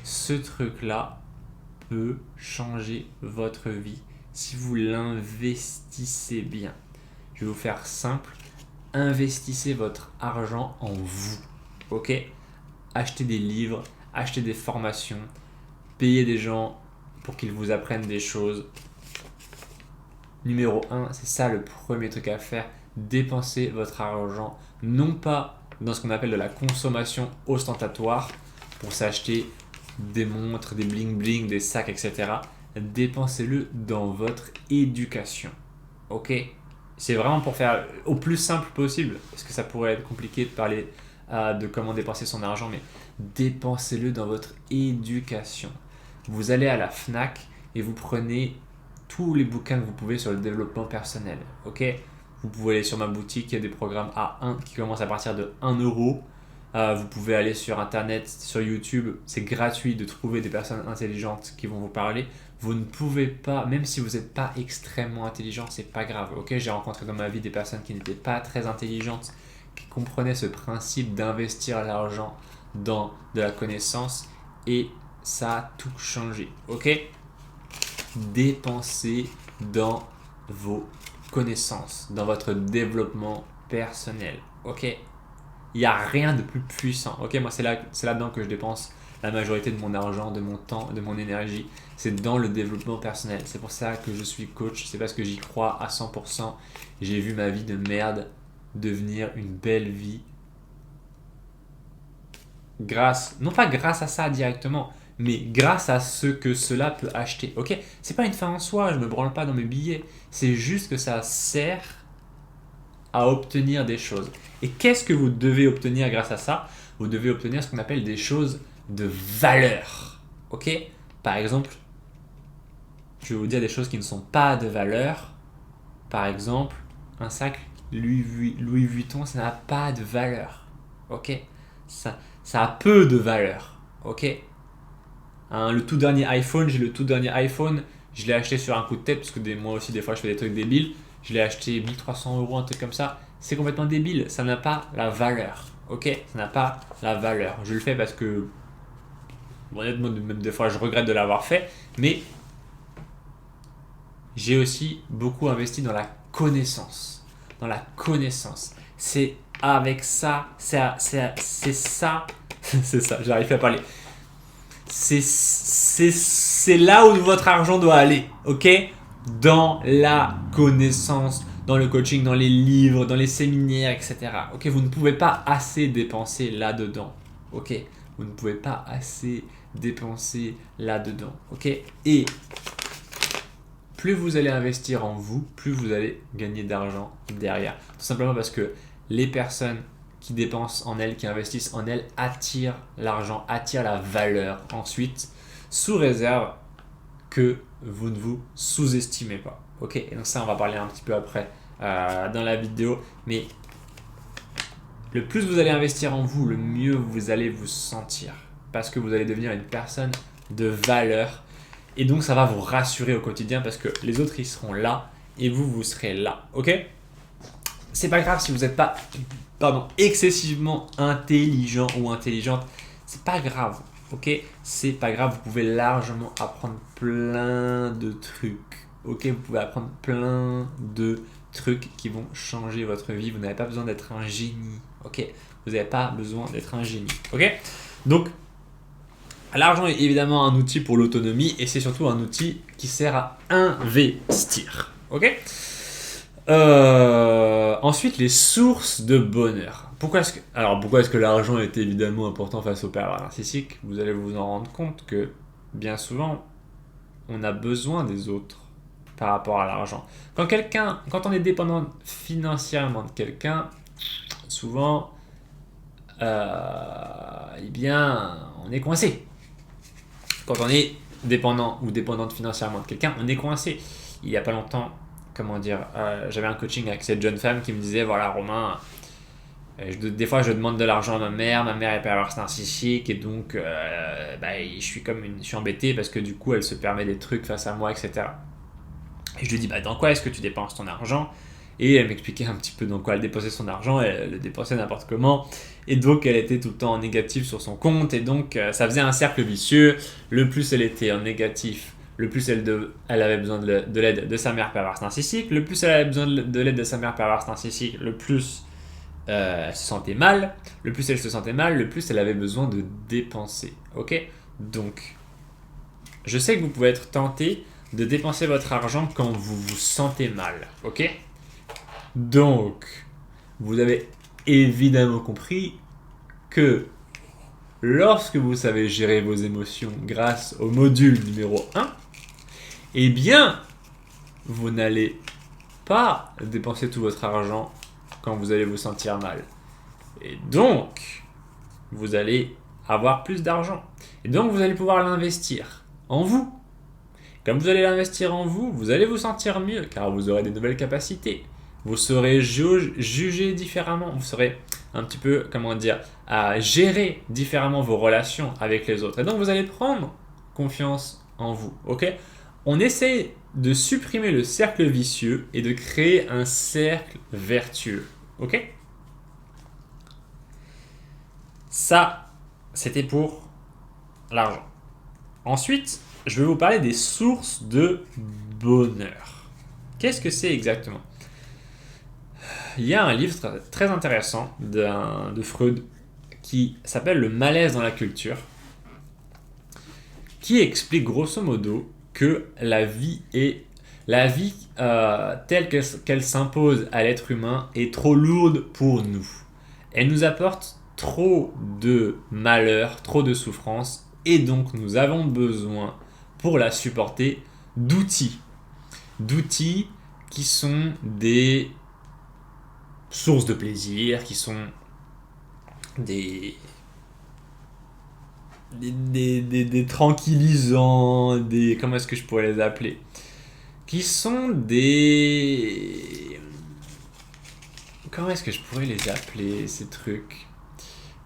ce truc-là peut changer votre vie si vous l'investissez bien. Je vais vous faire simple. Investissez votre argent en vous. Ok ? Achetez des livres, achetez des formations, payez des gens pour qu'ils vous apprennent des choses. Numéro 1, c'est ça le premier truc à faire. Dépensez votre argent, non pas dans ce qu'on appelle de la consommation ostentatoire pour s'acheter des montres, des bling bling, des sacs, etc. Dépensez-le dans votre éducation. Ok ? C'est vraiment pour faire au plus simple possible, parce que ça pourrait être compliqué de parler de comment dépenser son argent, mais dépensez-le dans votre éducation. Vous allez à la FNAC et vous prenez tous les bouquins que vous pouvez sur le développement personnel. Ok ? Vous pouvez aller sur ma boutique, il y a des programmes A1 qui commencent à partir de 1 euro. Vous pouvez aller sur internet, sur YouTube, c'est gratuit de trouver des personnes intelligentes qui vont vous parler. Vous ne pouvez pas, même si vous n'êtes pas extrêmement intelligent, c'est pas grave. Ok, j'ai rencontré dans ma vie des personnes qui n'étaient pas très intelligentes, qui comprenaient ce principe d'investir l'argent dans de la connaissance et ça a tout changé. Ok, dépensez dans vos connaissances, dans votre développement personnel. Ok, il n'y a rien de plus puissant. Ok, moi c'est là-dedans que je dépense la majorité de mon argent, de mon temps, de mon énergie. C'est dans le développement personnel. C'est pour ça que je suis coach. C'est parce que j'y crois à 100%. J'ai vu ma vie de merde devenir une belle vie. Non pas grâce à ça directement, mais grâce à ce que cela peut acheter. Ok, c'est pas une fin en soi, je me branle pas dans mes billets. C'est juste que ça sert à obtenir des choses. Et qu'est-ce que vous devez obtenir grâce à ça ? Vous devez obtenir ce qu'on appelle des choses de valeur. Ok ? Par exemple, je vais vous dire des choses qui ne sont pas de valeur. Par exemple, un sac Louis Vuitton, ça n'a pas de valeur. Ok ? Ça a peu de valeur. Ok ? Le tout dernier iPhone, je l'ai acheté sur un coup de tête parce que moi aussi des fois je fais des trucs débiles. je l'ai acheté 1300 euros, un truc comme ça. C'est complètement débile, ça n'a pas la valeur. Ok, ça n'a pas la valeur. Je le fais parce que, honnêtement, même des fois, je regrette de l'avoir fait. Mais j'ai aussi beaucoup investi dans la connaissance. Dans la connaissance. C'est avec ça, c'est ça, c'est ça, j'arrive pas à parler. C'est là où votre argent doit aller, ok? Dans la connaissance, dans le coaching, dans les livres, dans les séminaires, etc. Ok, vous ne pouvez pas assez dépenser là-dedans, ok? Vous ne pouvez pas assez dépenser là-dedans, ok? Et plus vous allez investir en vous, plus vous allez gagner d'argent derrière. Tout simplement parce que les personnes qui dépensent en elles, qui investissent en elles, attirent l'argent, attirent la valeur ensuite, sous réserve que vous ne vous sous-estimez pas. Ok, et donc ça, on va parler un petit peu après dans la vidéo. Mais le plus vous allez investir en vous, le mieux vous allez vous sentir. Parce que vous allez devenir une personne de valeur. Et donc, ça va vous rassurer au quotidien parce que les autres, ils seront là et vous, vous serez là. Ok? C'est pas grave si vous n'êtes pas excessivement intelligent ou intelligente. C'est pas grave. Ok? C'est pas grave. Vous pouvez largement apprendre plein de trucs. Ok? Vous pouvez apprendre plein de trucs qui vont changer votre vie. Vous n'avez pas besoin d'être un génie. Ok? Vous n'avez pas besoin d'être un génie. Ok? Donc, l'argent est évidemment un outil pour l'autonomie et c'est surtout un outil qui sert à investir. Ok? Ensuite, les sources de bonheur. Pourquoi est-ce que l'argent est évidemment important face au pervers narcissique? Vous allez vous en rendre compte que bien souvent, on a besoin des autres par rapport à l'argent. Quand on est dépendant financièrement de quelqu'un, souvent, eh bien, on est coincé. Quand on est dépendant ou dépendante financièrement de quelqu'un, on est coincé. Il n'y a pas longtemps, j'avais un coaching avec cette jeune femme qui me disait, voilà Romain, des fois je demande de l'argent à ma mère est perverse narcissique et donc je suis embêté parce que du coup elle se permet des trucs face à moi, etc. Et je lui dis, dans quoi est-ce que tu dépenses ton argent? Et elle m'expliquait un petit peu dans quoi elle dépensait son argent, elle le dépensait n'importe comment. Et donc elle était tout le temps en négatif sur son compte, et donc ça faisait un cercle vicieux. Le plus elle était en négatif, le plus elle avait besoin de l'aide de sa mère perverse narcissique. Le plus elle avait besoin de l'aide de sa mère perverse narcissique, le plus elle se sentait mal. Le plus elle se sentait mal, le plus elle avait besoin de dépenser. Ok? Donc, je sais que vous pouvez être tenté de dépenser votre argent quand vous vous sentez mal. Ok? Donc, vous avez évidemment compris que lorsque vous savez gérer vos émotions grâce au module numéro 1, eh bien, vous n'allez pas dépenser tout votre argent quand vous allez vous sentir mal. Et donc, vous allez avoir plus d'argent. Et donc, vous allez pouvoir l'investir en vous. Comme vous allez l'investir en vous, vous allez vous sentir mieux car vous aurez des nouvelles capacités. Vous serez jugé différemment, vous saurez un petit peu, à gérer différemment vos relations avec les autres. Et donc, vous allez prendre confiance en vous, ok? On essaie de supprimer le cercle vicieux et de créer un cercle vertueux, ok? Ça, c'était pour l'argent. Ensuite, je vais vous parler des sources de bonheur. Qu'est-ce que c'est exactement? Il y a un livre très intéressant de Freud qui s'appelle Le malaise dans la culture, qui explique grosso modo que la vie telle qu'elle s'impose à l'être humain est trop lourde pour nous. Elle nous apporte trop de malheur, trop de souffrance, et donc nous avons besoin, pour la supporter, d'outils qui sont des sources de plaisir, qui sont des tranquillisants, comment est-ce que je pourrais les appeler, qui sont comment est-ce que je pourrais les appeler, ces trucs,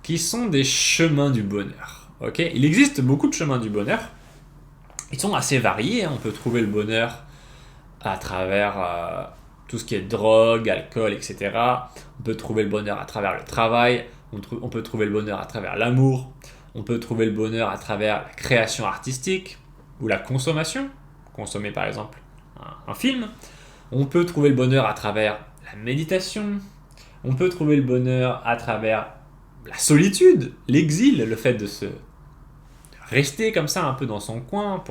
qui sont des chemins du bonheur. Ok, il existe beaucoup de chemins du bonheur. Ils sont assez variés. On peut trouver le bonheur à travers tout ce qui est drogue, alcool, etc. On peut trouver le bonheur à travers le travail, on peut trouver le bonheur à travers l'amour, on peut trouver le bonheur à travers la création artistique ou la consommation, consommer par exemple un film. On peut trouver le bonheur à travers la méditation, on peut trouver le bonheur à travers la solitude, l'exil, le fait de se rester comme ça un peu dans son coin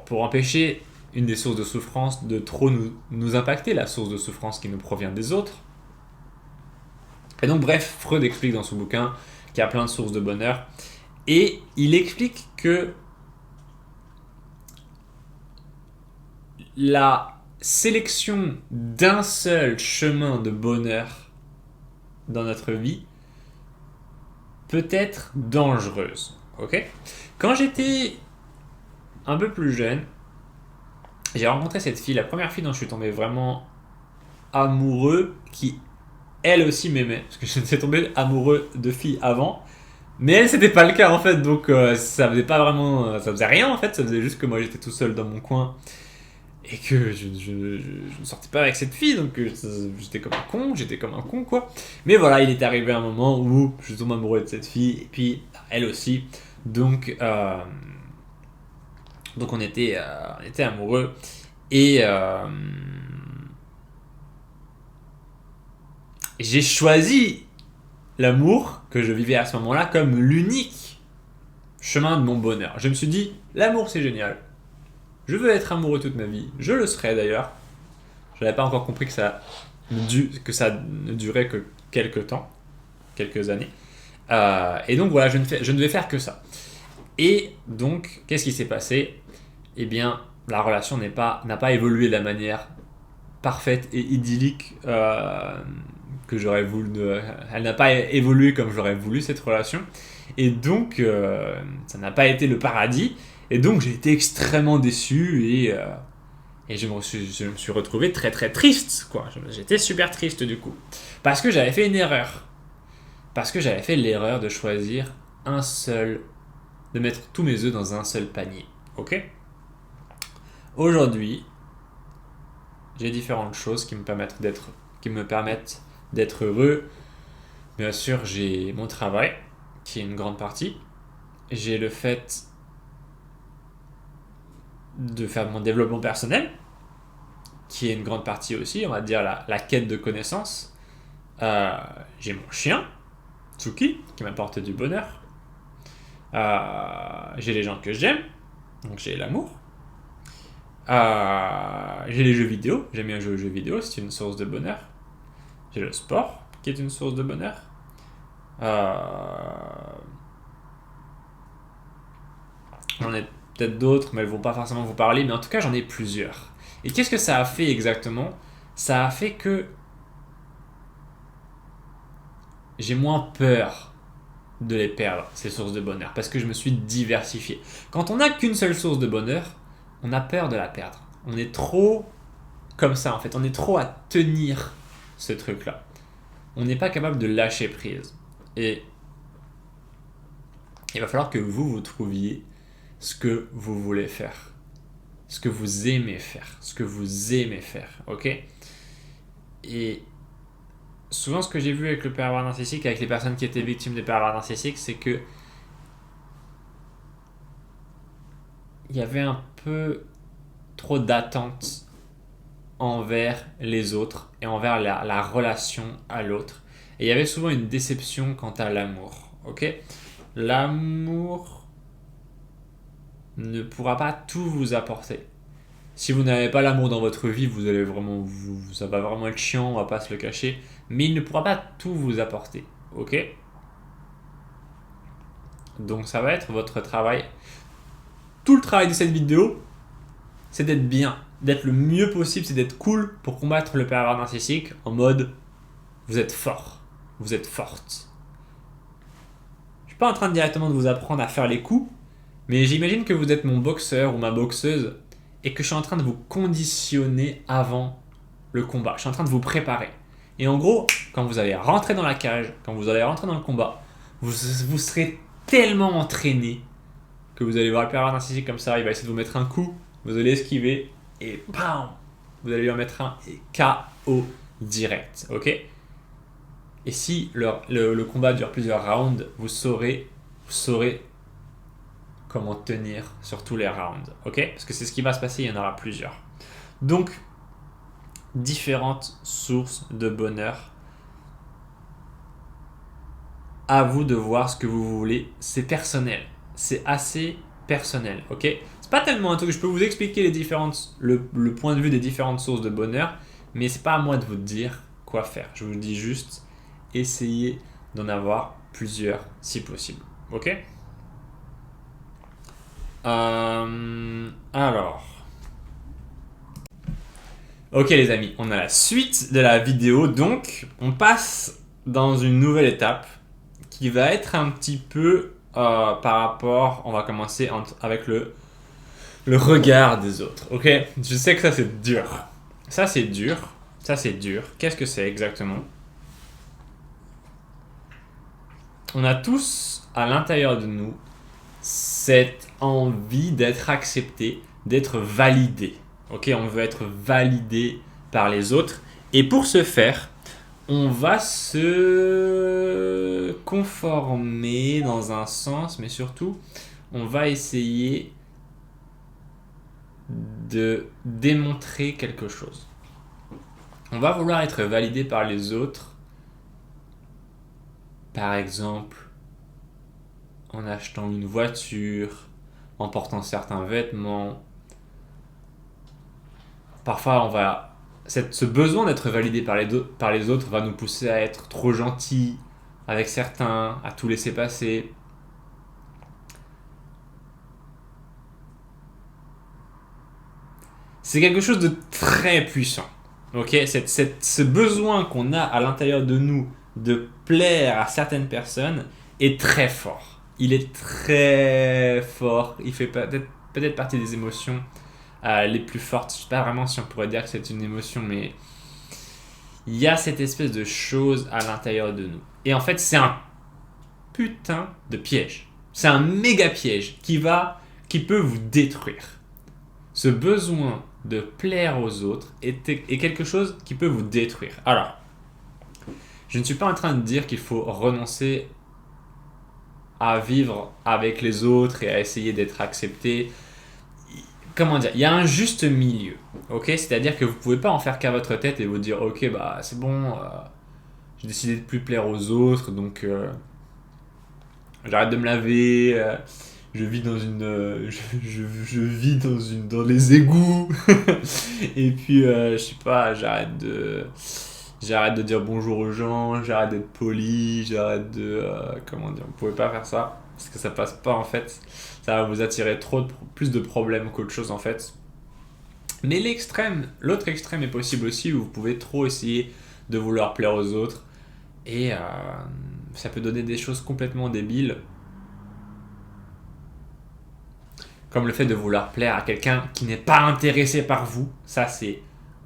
pour empêcher une des sources de souffrance de trop nous impacter, la source de souffrance qui nous provient des autres. Et donc bref, Freud explique dans son bouquin qu'il y a plein de sources de bonheur et il explique que la sélection d'un seul chemin de bonheur dans notre vie peut être dangereuse. Ok ? Quand j'étais un peu plus jeune, j'ai rencontré cette fille, la première fille dont je suis tombé vraiment amoureux, qui elle aussi m'aimait, parce que je suis tombé amoureux de filles avant, mais elle c'était pas le cas en fait, donc ça faisait pas vraiment, ça faisait rien en fait, ça faisait juste que moi j'étais tout seul dans mon coin et que je ne sortais pas avec cette fille, donc j'étais comme un con quoi. Mais voilà, il est arrivé un moment où je suis tombé amoureux de cette fille et puis elle aussi, donc on était amoureux et j'ai choisi l'amour que je vivais à ce moment-là comme l'unique chemin de mon bonheur. Je me suis dit, l'amour c'est génial. Je veux être amoureux toute ma vie. Je le serai d'ailleurs. Je n'avais pas encore compris que ça ne durait que quelques temps, quelques années. Et donc voilà, je ne devais faire que ça. Et donc, qu'est-ce qui s'est passé ? Eh bien, la relation n'a pas évolué de la manière parfaite et idyllique que j'aurais voulu. Elle n'a pas évolué comme j'aurais voulu cette relation. Et donc, ça n'a pas été le paradis. Et donc, j'ai été extrêmement déçu et je me suis retrouvé très très triste, quoi. J'étais super triste du coup. Parce que j'avais fait une erreur. Parce que j'avais fait l'erreur de choisir de mettre tous mes œufs dans un seul panier. Ok ? Aujourd'hui, j'ai différentes choses qui me permettent d'être heureux. Bien sûr, j'ai mon travail, qui est une grande partie. J'ai le fait de faire mon développement personnel, qui est une grande partie aussi, on va dire la quête de connaissances. J'ai mon chien, Tsuki, qui m'apporte du bonheur. J'ai les gens que j'aime, donc j'ai l'amour. J'ai les jeux vidéo, j'aime bien jouer aux jeux vidéo, c'est une source de bonheur. J'ai le sport, qui est une source de bonheur. J'en ai peut-être d'autres, mais elles vont pas forcément vous parler, mais en tout cas j'en ai plusieurs. Et qu'est-ce que ça a fait exactement ? Ça a fait que j'ai moins peur de les perdre, ces sources de bonheur, parce que je me suis diversifié. Quand on n'a qu'une seule source de bonheur, on a peur de la perdre. On est trop comme ça en fait, on est trop à tenir ce truc-là. On n'est pas capable de lâcher prise. Et il va falloir que vous trouviez ce que vous voulez faire, ce que vous aimez faire, ok ? Et souvent, ce que j'ai vu avec le pervers narcissique, avec les personnes qui étaient victimes des pervers narcissiques, c'est que il y avait un peu trop d'attentes envers les autres et envers la relation à l'autre. Et il y avait souvent une déception quant à l'amour, ok ? L'amour ne pourra pas tout vous apporter. Si vous n'avez pas l'amour dans votre vie, ça va vraiment être chiant, on va pas se le cacher, mais il ne pourra pas tout vous apporter, ok ? Donc ça va être votre travail. Tout le travail de cette vidéo, c'est d'être bien, d'être le mieux possible, c'est d'être cool pour combattre le pervers narcissique en mode vous êtes fort, vous êtes forte. Je suis pas en train directement de vous apprendre à faire les coups, mais j'imagine que vous êtes mon boxeur ou ma boxeuse et que je suis en train de vous conditionner avant le combat. Je suis en train de vous préparer. Et en gros, quand vous allez rentrer dans la cage, quand vous allez rentrer dans le combat, vous serez tellement entraîné que vous allez voir le pervers narcissique comme ça, il va essayer de vous mettre un coup, vous allez esquiver et bam, vous allez lui en mettre un et KO direct, ok? Et si le combat dure plusieurs rounds, vous saurez comment tenir sur tous les rounds, ok? Parce que c'est ce qui va se passer, il y en aura plusieurs. Donc, différentes sources de bonheur. À vous de voir ce que vous voulez. C'est personnel. C'est assez personnel, ok? C'est pas tellement un truc. Je peux vous expliquer le point de vue des différentes sources de bonheur, mais c'est pas à moi de vous dire quoi faire. Je vous dis juste, essayez d'en avoir plusieurs si possible, ok? Alors. Ok les amis, on a la suite de la vidéo, donc on passe dans une nouvelle étape qui va être un petit peu par rapport, on va commencer avec le regard des autres, ok? Je sais que ça c'est dur, ça c'est dur, ça c'est dur, qu'est-ce que c'est exactement? On a tous à l'intérieur de nous cette envie d'être accepté, d'être validé. Ok, on veut être validé par les autres. Et pour ce faire, on va se conformer dans un sens, mais surtout, on va essayer de démontrer quelque chose. On va vouloir être validé par les autres. Par exemple, en achetant une voiture, en portant certains vêtements. Parfois, ce besoin d'être validé par les autres va nous pousser à être trop gentil avec certains, à tout laisser passer. C'est quelque chose de très puissant. Ok, ce besoin qu'on a à l'intérieur de nous de plaire à certaines personnes est très fort. Il est très fort. Il fait peut-être partie des émotions les plus fortes. Je ne sais pas vraiment si on pourrait dire que c'est une émotion, mais il y a cette espèce de chose à l'intérieur de nous. Et en fait, c'est un putain de piège. C'est un méga piège qui peut vous détruire. Ce besoin de plaire aux autres est quelque chose qui peut vous détruire. Alors, je ne suis pas en train de dire qu'il faut renoncer à vivre avec les autres et à essayer d'être accepté. Comment dire, il y a un juste milieu, ok? C'est-à-dire que vous pouvez pas en faire qu'à votre tête et vous dire ok bah c'est bon, j'ai décidé de plus plaire aux autres donc j'arrête de me laver, je vis dans dans les égouts et puis je sais pas, j'arrête de dire bonjour aux gens, j'arrête d'être poli, j'arrête de comment dire, vous pouvez pas faire ça parce que ça passe pas en fait. Ça va vous attirer plus de problèmes qu'autre chose en fait. Mais l'autre extrême est possible aussi où vous pouvez trop essayer de vouloir plaire aux autres et ça peut donner des choses complètement débiles. Comme le fait de vouloir plaire à quelqu'un qui n'est pas intéressé par vous. Ça c'est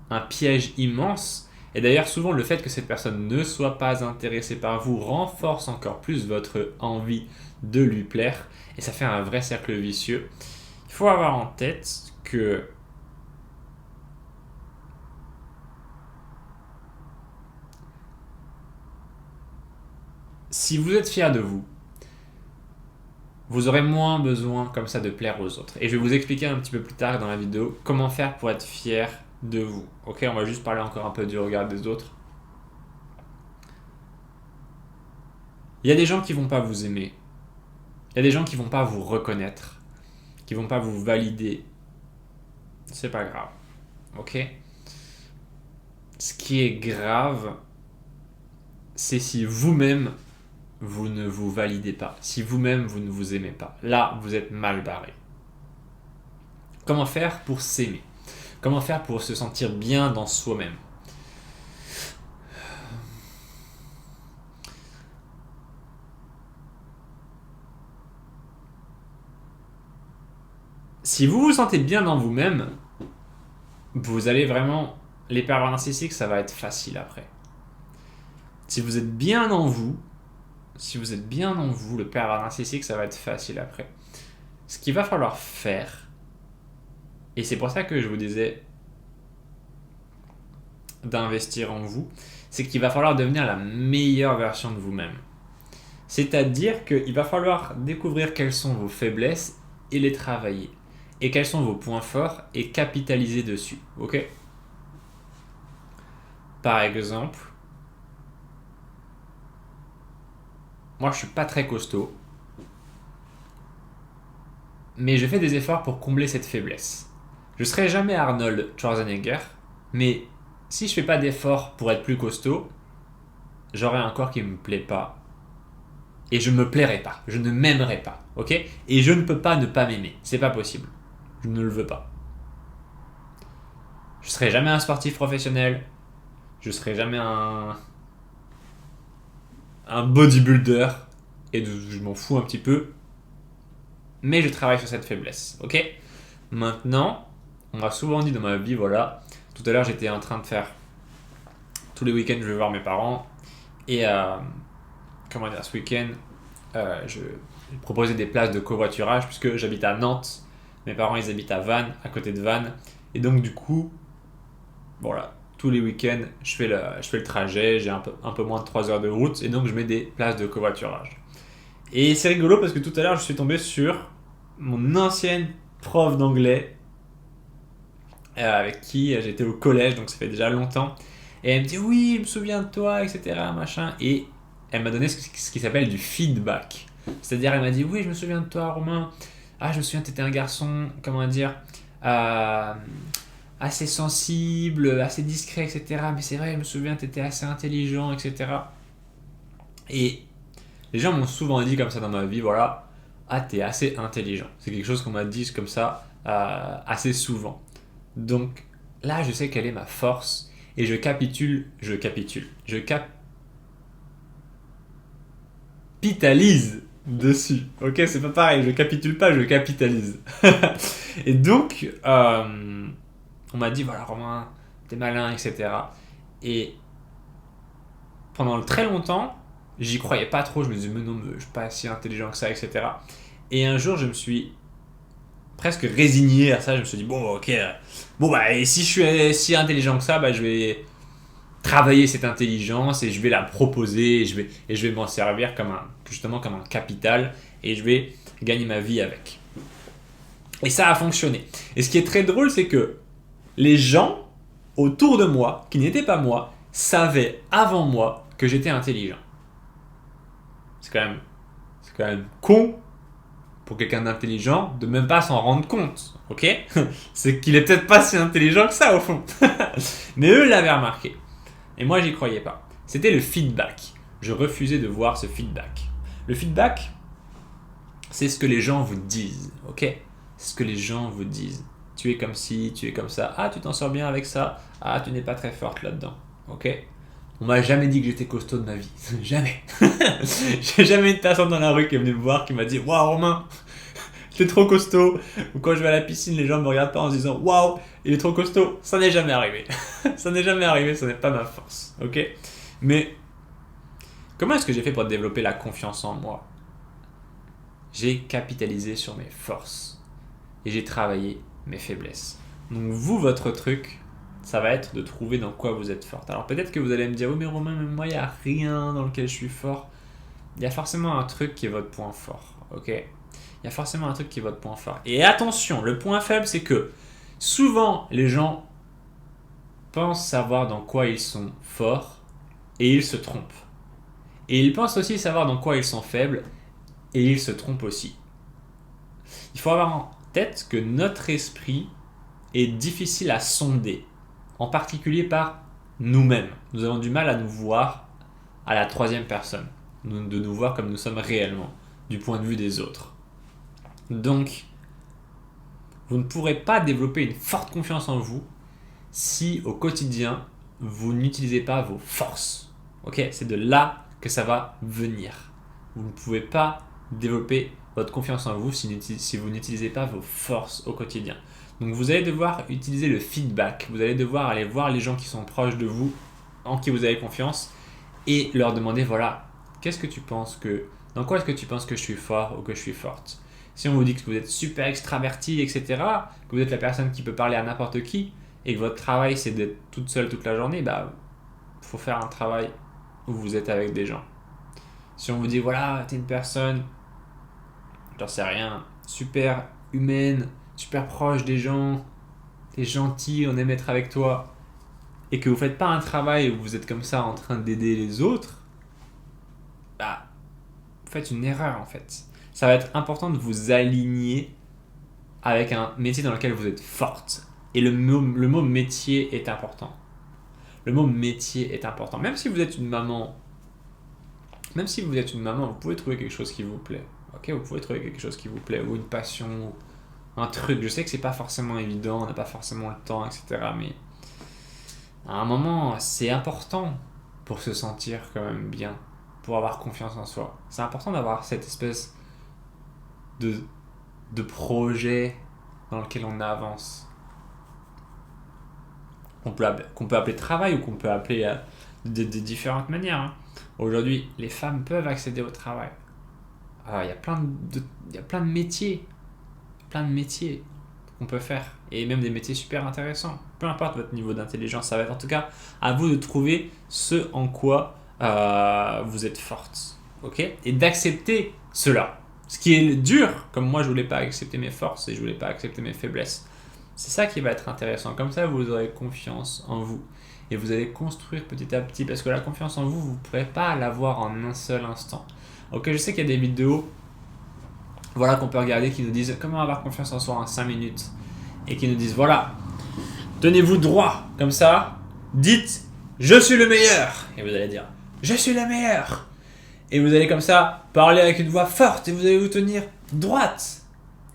un piège immense. Et d'ailleurs souvent le fait que cette personne ne soit pas intéressée par vous renforce encore plus votre envie de lui plaire. Et ça fait un vrai cercle vicieux. Il faut avoir en tête que si vous êtes fier de vous, vous aurez moins besoin comme ça de plaire aux autres. Et je vais vous expliquer un petit peu plus tard dans la vidéo comment faire pour être fier de vous. Ok, on va juste parler encore un peu du regard des autres. Il y a des gens qui vont pas vous aimer. Il y a des gens qui vont pas vous reconnaître, qui vont pas vous valider. C'est pas grave. Ok? Ce qui est grave, c'est si vous-même, vous ne vous validez pas. Si vous-même, vous ne vous aimez pas. Là, vous êtes mal barré. Comment faire pour s'aimer? Comment faire pour se sentir bien dans soi-même? Si vous vous sentez bien dans vous-même, vous allez vraiment... Les pervers narcissiques, ça va être facile après. Si vous êtes bien en vous, le pervers narcissique, ça va être facile après. Ce qu'il va falloir faire, et c'est pour ça que je vous disais, d'investir en vous, c'est qu'il va falloir devenir la meilleure version de vous-même. C'est-à-dire qu'il va falloir découvrir quelles sont vos faiblesses et les travailler. Et quels sont vos points forts et capitaliser dessus. Ok ? Par exemple, moi je suis pas très costaud, mais je fais des efforts pour combler cette faiblesse. Je serai jamais Arnold Schwarzenegger, mais si je fais pas d'efforts pour être plus costaud, j'aurai un corps qui me plaît pas. Et je me plairai pas, je ne m'aimerai pas, ok ? Et je ne peux pas ne pas m'aimer, c'est pas possible. Je ne le veux pas. Je serai jamais un sportif professionnel, je serai jamais un bodybuilder, et je m'en fous un petit peu, mais je travaille sur cette faiblesse, ok ? Maintenant, on m'a souvent dit dans ma vie, voilà, tout à l'heure j'étais en train de faire, tous les week-ends je vais voir mes parents, et ce week-end, je proposais des places de covoiturage, puisque j'habite à Nantes, mes parents ils habitent à Vannes, à côté de Vannes, et donc du coup, voilà, tous les week-ends, je fais le trajet, j'ai un peu moins de 3 heures de route, et donc je mets des places de covoiturage. Et c'est rigolo parce que tout à l'heure, je suis tombé sur mon ancienne prof d'anglais avec qui j'étais au collège, donc ça fait déjà longtemps. Et elle me dit oui, je me souviens de toi, etc. Machin. Et elle m'a donné ce qui s'appelle du feedback. C'est-à-dire, elle m'a dit oui, je me souviens de toi, Romain. Ah, je me souviens que tu étais un garçon, comment dire, assez sensible, assez discret, etc. Mais c'est vrai, je me souviens que tu étais assez intelligent, etc. Et les gens m'ont souvent dit comme ça dans ma vie, voilà, ah, t'es assez intelligent. C'est quelque chose qu'on m'a dit comme ça assez souvent. Donc là, je sais quelle est ma force et je capitalise dessus. Ok, c'est pas pareil, je capitule pas, je capitalise. Et donc, on m'a dit, voilà, Romain, t'es malin, etc. Et pendant très longtemps, j'y croyais pas trop, je me disais, mais non, mais je suis pas si intelligent que ça, etc. Et un jour, je me suis presque résigné à ça, je me suis dit, bon, ok, bon, bah, et si je suis si intelligent que ça, bah, je vais travailler cette intelligence et je vais la proposer et je vais m'en servir justement comme un capital et je vais gagner ma vie avec. Et ça a fonctionné. Et ce qui est très drôle, c'est que les gens autour de moi, qui n'étaient pas moi, savaient avant moi que j'étais intelligent. C'est quand même con pour quelqu'un d'intelligent de même pas s'en rendre compte, ok ? C'est qu'il est peut-être pas si intelligent que ça au fond. Mais eux l'avaient remarqué. Et moi, j'y croyais pas. C'était le feedback. Je refusais de voir ce feedback. Le feedback, c'est ce que les gens vous disent, ok ? C'est ce que les gens vous disent. Tu es comme ci, tu es comme ça. Ah, tu t'en sors bien avec ça. Ah, tu n'es pas très forte là-dedans, ok ? On m'a jamais dit que j'étais costaud de ma vie. Jamais. J'ai jamais une personne dans la rue qui est venue me voir qui m'a dit « Waouh, Romain, t'es trop costaud !» Ou quand je vais à la piscine, les gens me regardent pas en se disant « Waouh, il est trop costaud !» Ça n'est jamais arrivé. Ça n'est jamais arrivé, ce n'est pas ma force. Ok ? Mais comment est-ce que j'ai fait pour développer la confiance en moi ? J'ai capitalisé sur mes forces. Et j'ai travaillé mes faiblesses. Donc vous, votre truc, ça va être de trouver dans quoi vous êtes forte. Alors peut-être que vous allez me dire « Oui, mais Romain, même moi, il n'y a rien dans lequel je suis fort. » Il y a forcément un truc qui est votre point fort. Ok ? Il y a forcément un truc qui est votre point fort. Et attention, le point faible, c'est que souvent, les gens pensent savoir dans quoi ils sont forts et ils se trompent. Et ils pensent aussi savoir dans quoi ils sont faibles et ils se trompent aussi. Il faut avoir en tête que notre esprit est difficile à sonder, en particulier par nous-mêmes. Nous avons du mal à nous voir à la troisième personne, de nous voir comme nous sommes réellement, du point de vue des autres. Donc, vous ne pourrez pas développer une forte confiance en vous si au quotidien, vous n'utilisez pas vos forces. Ok ? C'est de là que ça va venir. Vous ne pouvez pas développer votre confiance en vous si vous n'utilisez pas vos forces au quotidien. Donc vous allez devoir utiliser le feedback. Vous allez devoir aller voir les gens qui sont proches de vous, en qui vous avez confiance, et leur demander, voilà, dans quoi est-ce que tu penses que je suis fort ou que je suis forte ? Si on vous dit que vous êtes super extraverti, etc., que vous êtes la personne qui peut parler à n'importe qui, et que votre travail c'est d'être toute seule toute la journée, bah faut faire un travail où vous êtes avec des gens. Si on vous dit voilà, t'es une personne, j'en sais rien, super humaine, super proche des gens, t'es gentil, on aime être avec toi, et que vous faites pas un travail où vous êtes comme ça en train d'aider les autres, bah vous faites une erreur en fait. Ça va être important de vous aligner avec un métier dans lequel vous êtes forte. Et le mot métier est important. Le mot métier est important. Même si vous êtes une maman, vous pouvez trouver quelque chose qui vous plaît. Ok, vous pouvez trouver quelque chose qui vous plaît, ou une passion, un truc. Je sais que c'est pas forcément évident, on n'a pas forcément le temps, etc. Mais à un moment, c'est important pour se sentir quand même bien, pour avoir confiance en soi. C'est important d'avoir cette espèce de projet dans lequel on avance. Qu'on peut appeler travail ou qu'on peut appeler de différentes manières. Hein. Aujourd'hui, les femmes peuvent accéder au travail. Il y a plein de métiers. Plein de métiers qu'on peut faire. Et même des métiers super intéressants. Peu importe votre niveau d'intelligence, ça va être en tout cas à vous de trouver ce en quoi vous êtes forte. Okay, et d'accepter cela. Ce qui est dur, comme moi je voulais pas accepter mes forces et je voulais pas accepter mes faiblesses. C'est ça qui va être intéressant. Comme ça, vous aurez confiance en vous. Et vous allez construire petit à petit. Parce que la confiance en vous, vous ne pourrez pas l'avoir en un seul instant. Ok, je sais qu'il y a des vidéos qu'on peut regarder qui nous disent comment avoir confiance en soi en 5 minutes. Et qui nous disent voilà, tenez-vous droit comme ça. Dites je suis le meilleur. Et vous allez dire je suis la meilleure. Et vous allez comme ça parler avec une voix forte. Et vous allez vous tenir droite.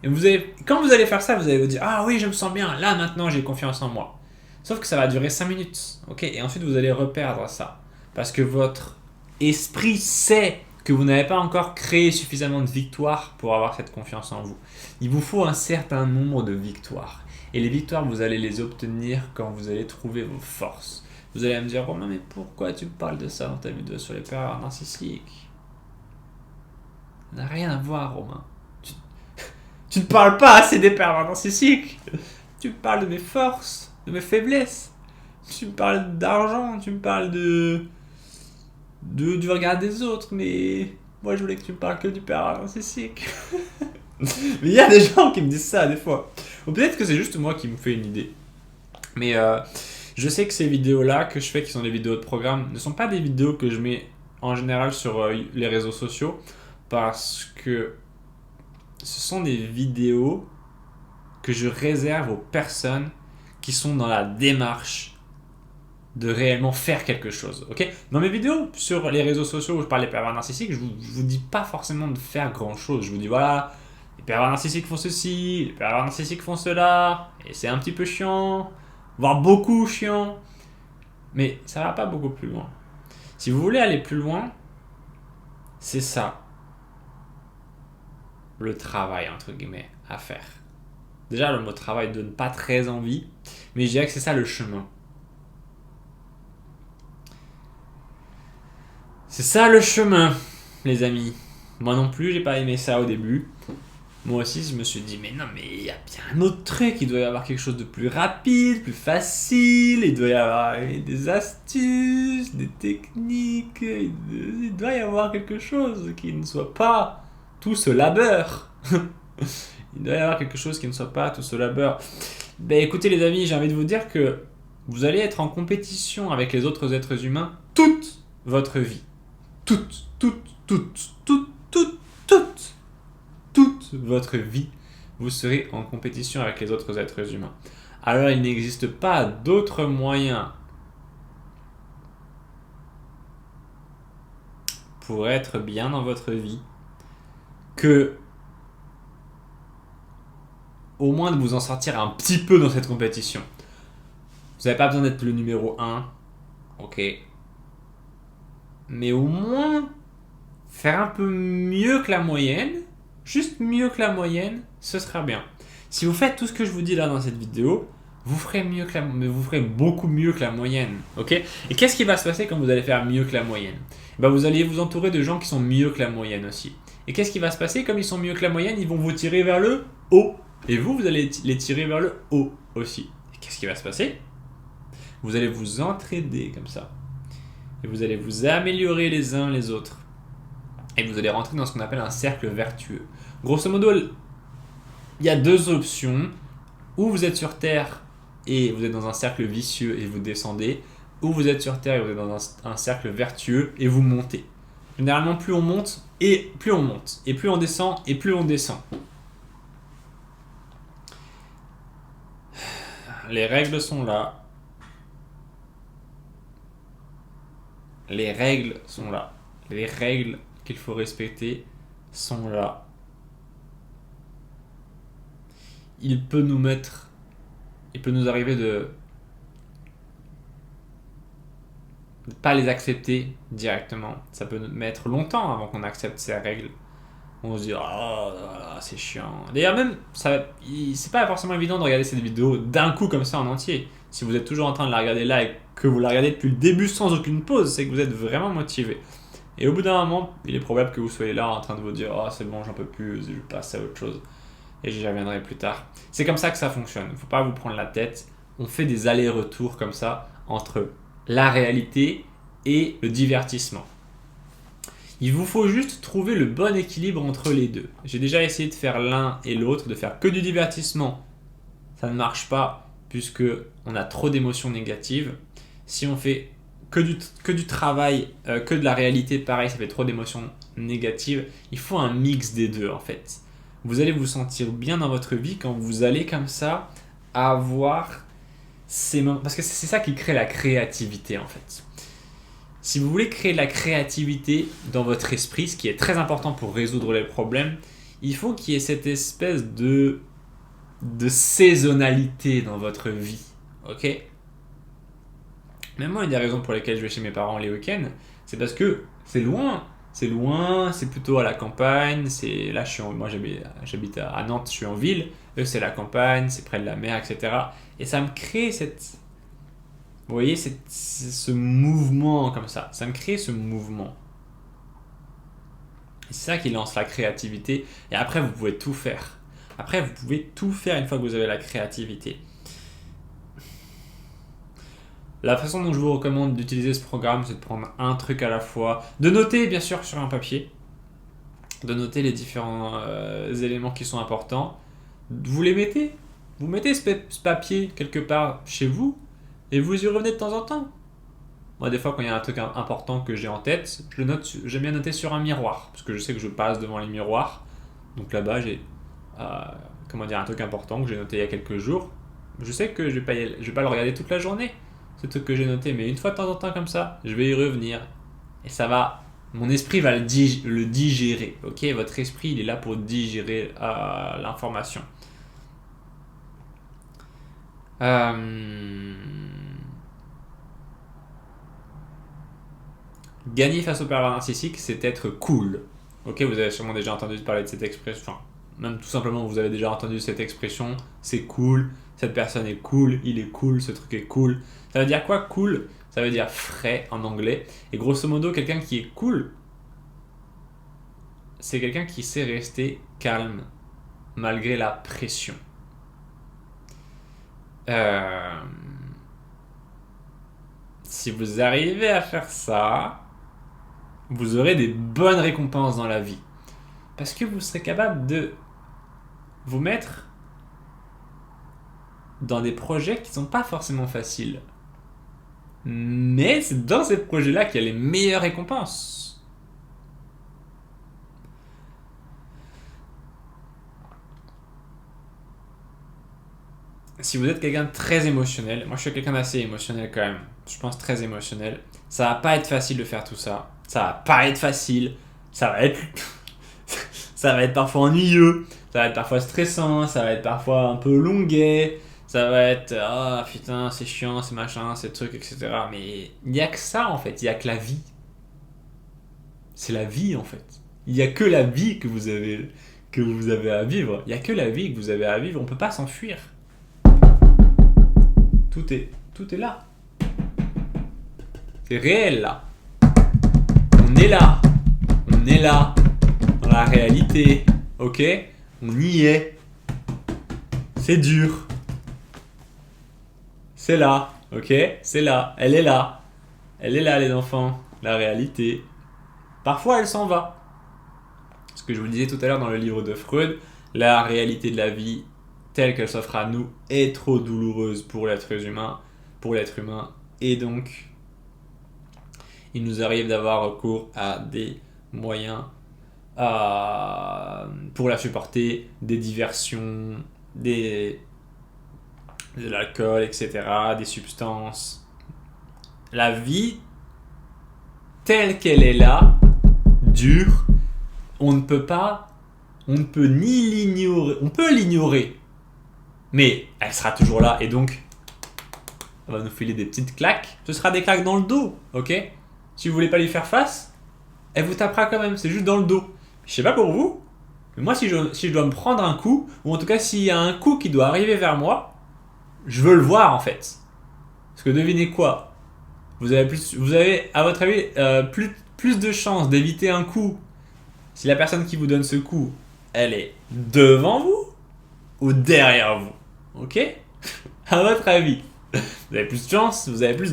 Et quand vous allez faire ça, vous allez vous dire ah oui, je me sens bien, là maintenant j'ai confiance en moi. Sauf que ça va durer 5 minutes, ok. Et ensuite vous allez reperdre ça. Parce que votre esprit sait que vous n'avez pas encore créé suffisamment de victoires pour avoir cette confiance en vous. Il vous faut un certain nombre de victoires. Et les victoires, vous allez les obtenir quand vous allez trouver vos forces. Vous allez me dire Romain, mais pourquoi tu parles de ça dans ta vidéo sur les pervers narcissiques? Ça n'a rien à voir, Romain. Tu ne parles pas assez des pervers narcissiques. Tu me parles de mes forces, de mes faiblesses. Tu me parles d'argent, tu me parles du regard des autres, mais moi je voulais que tu me parles que du pervers narcissique. Mais il y a des gens qui me disent ça des fois. Ou peut-être que c'est juste moi qui me fais une idée. Mais je sais que ces vidéos-là que je fais, qui sont des vidéos de programme, ne sont pas des vidéos que je mets en général sur les réseaux sociaux, parce que ce sont des vidéos que je réserve aux personnes qui sont dans la démarche de réellement faire quelque chose. Okay, dans mes vidéos sur les réseaux sociaux où je parle des pervers narcissiques, je vous dis pas forcément de faire grand chose. Je vous dis voilà, les pervers narcissiques font ceci, les pervers narcissiques font cela, et c'est un petit peu chiant, voire beaucoup chiant, mais ça va pas beaucoup plus loin. Si vous voulez aller plus loin, c'est ça le travail entre guillemets à faire. Déjà le mot travail donne pas très envie, mais je dirais que c'est ça le chemin. C'est ça le chemin, les amis. Moi non plus, j'ai pas aimé ça au début. Moi aussi, je me suis dit, mais non, mais il y a bien un autre truc. Il doit y avoir quelque chose de plus rapide, plus facile. Il doit y avoir des astuces, des techniques. Il doit y avoir quelque chose qui ne soit pas tout ce labeur. Il doit y avoir quelque chose qui ne soit pas tout ce labeur. Ben écoutez les amis, j'ai envie de vous dire que vous allez être en compétition avec les autres êtres humains toute votre vie. Toute votre vie, vous serez en compétition avec les autres êtres humains. Alors il n'existe pas d'autre moyen pour être bien dans votre vie que au moins de vous en sortir un petit peu dans cette compétition. Vous n'avez pas besoin d'être le numéro 1, ok, mais au moins faire un peu mieux que la moyenne, juste mieux que la moyenne, ce sera bien. Si vous faites tout ce que je vous dis là dans cette vidéo, vous ferez beaucoup mieux que la moyenne, ok? Et qu'est-ce qui va se passer quand vous allez faire mieux que la moyenne? Ben, vous allez vous entourer de gens qui sont mieux que la moyenne aussi. Et qu'est-ce qui va se passer? Comme ils sont mieux que la moyenne, ils vont vous tirer vers le haut. Et vous allez les tirer vers le haut aussi. Et qu'est-ce ce qui va se passer. Vous allez vous entraider comme ça. Et vous allez vous améliorer les uns les autres. Et vous allez rentrer dans ce qu'on appelle un cercle vertueux. Grosso modo, il y a deux options. Ou vous êtes sur Terre et vous êtes dans un cercle vicieux et vous descendez. Ou vous êtes sur Terre et vous êtes dans un cercle vertueux et vous montez. Généralement, plus on monte et plus on monte. Et plus on descend et plus on descend. Les règles sont là. Les règles sont là. Les règles qu'il faut respecter sont là. Il peut nous arriver de ne pas les accepter directement. Ça peut nous mettre longtemps avant qu'on accepte ces règles. On se dit oh c'est chiant. D'ailleurs même c'est pas forcément évident de regarder cette vidéo d'un coup comme ça en entier. Si vous êtes toujours en train de la regarder là et que vous la regardez depuis le début sans aucune pause, c'est que vous êtes vraiment motivé. Et au bout d'un moment, il est probable que vous soyez là en train de vous dire oh c'est bon, j'en peux plus, je passe à autre chose. Et j'y reviendrai plus tard. C'est comme ça que ça fonctionne. Il ne faut pas vous prendre la tête. On fait des allers-retours comme ça entre la réalité et le divertissement. Il vous faut juste trouver le bon équilibre entre les deux. J'ai déjà essayé de faire l'un et l'autre, de faire que du divertissement. Ça ne marche pas puisque on a trop d'émotions négatives. Si on fait que du travail, que de la réalité, pareil, ça fait trop d'émotions négatives. Il faut un mix des deux en fait. Vous allez vous sentir bien dans votre vie quand vous allez comme ça avoir ces moments. Parce que c'est ça qui crée la créativité en fait. Si vous voulez créer de la créativité dans votre esprit, ce qui est très important pour résoudre les problèmes, il faut qu'il y ait cette espèce de saisonnalité dans votre vie. Ok ? Même moi, une des raisons pour lesquelles je vais chez mes parents les week-ends, c'est parce que c'est loin. C'est loin, c'est plutôt à la campagne. Là, moi, j'habite à Nantes, je suis en ville. Eux, c'est la campagne, c'est près de la mer, etc. Et ça me crée vous voyez, ce mouvement comme ça. Ça me crée ce mouvement. Et c'est ça qui lance la créativité. Et après, vous pouvez tout faire. Après, vous pouvez tout faire une fois que vous avez la créativité. La façon dont je vous recommande d'utiliser ce programme, c'est de prendre un truc à la fois. De noter, bien sûr, sur un papier. De noter les différents éléments qui sont importants. Vous les mettez. Vous mettez ce papier quelque part chez vous. Et vous y revenez de temps en temps. Moi, des fois, quand il y a un truc important que j'ai en tête, j'aime bien noter sur un miroir. Parce que je sais que je passe devant les miroirs. Donc là-bas, j'ai un truc important que j'ai noté il y a quelques jours. Je sais que je vais pas le regarder toute la journée, ce truc que j'ai noté. Mais une fois de temps en temps comme ça, je vais y revenir. Et ça va... Mon esprit va le digérer. Ok, votre esprit, il est là pour digérer l'information. Gagner face au pervers narcissique, c'est être cool. Ok, vous avez sûrement déjà entendu parler de cette expression. Enfin, même tout simplement, vous avez déjà entendu cette expression. C'est cool, cette personne est cool, il est cool, ce truc est cool. Ça veut dire quoi, cool ? Ça veut dire frais en anglais. Et grosso modo, quelqu'un qui est cool, c'est quelqu'un qui sait rester calme malgré la pression. Si vous arrivez à faire ça, vous aurez des bonnes récompenses dans la vie. Parce que vous serez capable de vous mettre dans des projets qui ne sont pas forcément faciles. Mais c'est dans ces projets-là qu'il y a les meilleures récompenses. Si vous êtes quelqu'un de très émotionnel, moi je suis quelqu'un d'assez émotionnel quand même, je pense très émotionnel, ça va pas être facile de faire tout ça. Ça va pas être facile, ça va être parfois ennuyeux, ça va être parfois stressant, ça va être parfois un peu longuet, ça va être ah putain c'est chiant, c'est machin, c'est truc, etc. Mais il n'y a que ça en fait, il n'y a que la vie. C'est la vie en fait. Il n'y a que la vie que vous avez à vivre. Il n'y a que la vie que vous avez à vivre, on ne peut pas s'enfuir. Tout est là. C'est réel là. On est là. On est là. Dans la réalité. Ok ? On y est. C'est dur. C'est là, ok? C'est là, elle est là. Elle est là, les enfants. La réalité. Parfois, elle s'en va. Ce que je vous disais tout à l'heure dans le livre de Freud, la réalité de la vie, telle qu'elle s'offre à nous, est trop douloureuse pour l'être humain. Et donc, il nous arrive d'avoir recours à des moyens pour la supporter, des diversions, de l'alcool, etc., des substances. La vie, telle qu'elle est là, dure, on ne peut ni l'ignorer, on peut l'ignorer, mais elle sera toujours là, et donc, on va nous filer des petites claques, ce sera des claques dans le dos, ok? Si vous voulez pas lui faire face, elle vous tapera quand même, c'est juste dans le dos. Je sais pas pour vous, mais moi si je dois me prendre un coup, ou en tout cas s'il y a un coup qui doit arriver vers moi, je veux le voir en fait. Parce que devinez quoi? Vous avez à votre avis plus de chances d'éviter un coup si la personne qui vous donne ce coup, elle est devant vous ou derrière vous. Ok? À votre avis. Vous avez plus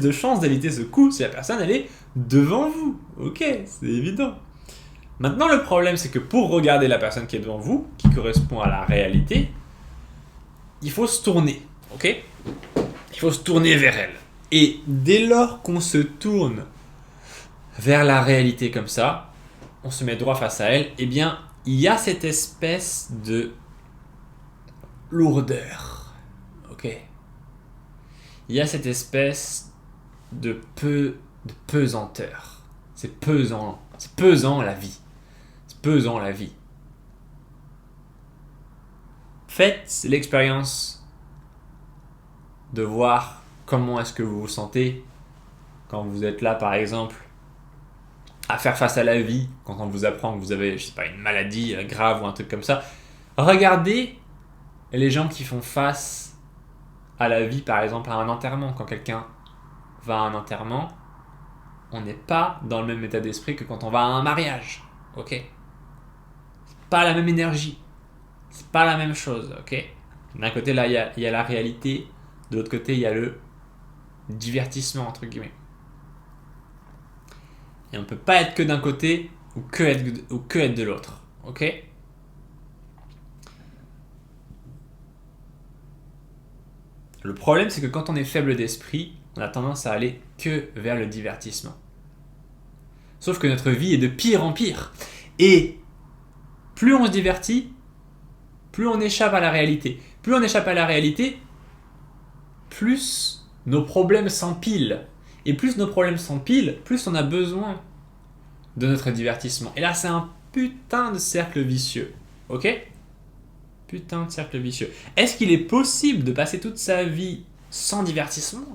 de chances d'éviter ce coup si la personne elle est devant vous. Ok, c'est évident. Maintenant le problème c'est que pour regarder la personne qui est devant vous, qui correspond à la réalité, il faut se tourner. Ok? Il faut se tourner vers elle. Et dès lors qu'on se tourne vers la réalité comme ça, on se met droit face à elle, eh bien, il y a cette espèce de lourdeur. Ok? Il y a cette espèce de pesanteur. C'est pesant la vie. C'est pesant la vie. Faites l'expérience de voir comment est-ce que vous vous sentez quand vous êtes là, par exemple, à faire face à la vie, quand on vous apprend que vous avez, je sais pas, une maladie grave ou un truc comme ça. Regardez les gens qui font face à la vie, par exemple, à un enterrement. Quand quelqu'un va à un enterrement, on n'est pas dans le même état d'esprit que quand on va à un mariage. Ok? C'est pas la même énergie. C'est pas la même chose. Ok? D'un côté, là, il y a la réalité. De l'autre côté, il y a le divertissement, entre guillemets. Et on ne peut pas être que d'un côté ou que être de l'autre. Ok? Le problème, c'est que quand on est faible d'esprit, on a tendance à aller que vers le divertissement. Sauf que notre vie est de pire en pire. Et plus on se divertit, plus on échappe à la réalité. Plus on échappe à la réalité, plus nos problèmes s'empilent. Et plus nos problèmes s'empilent, plus on a besoin de notre divertissement. Et là, c'est un putain de cercle vicieux. Ok? Putain de cercle vicieux. Est-ce qu'il est possible de passer toute sa vie sans divertissement?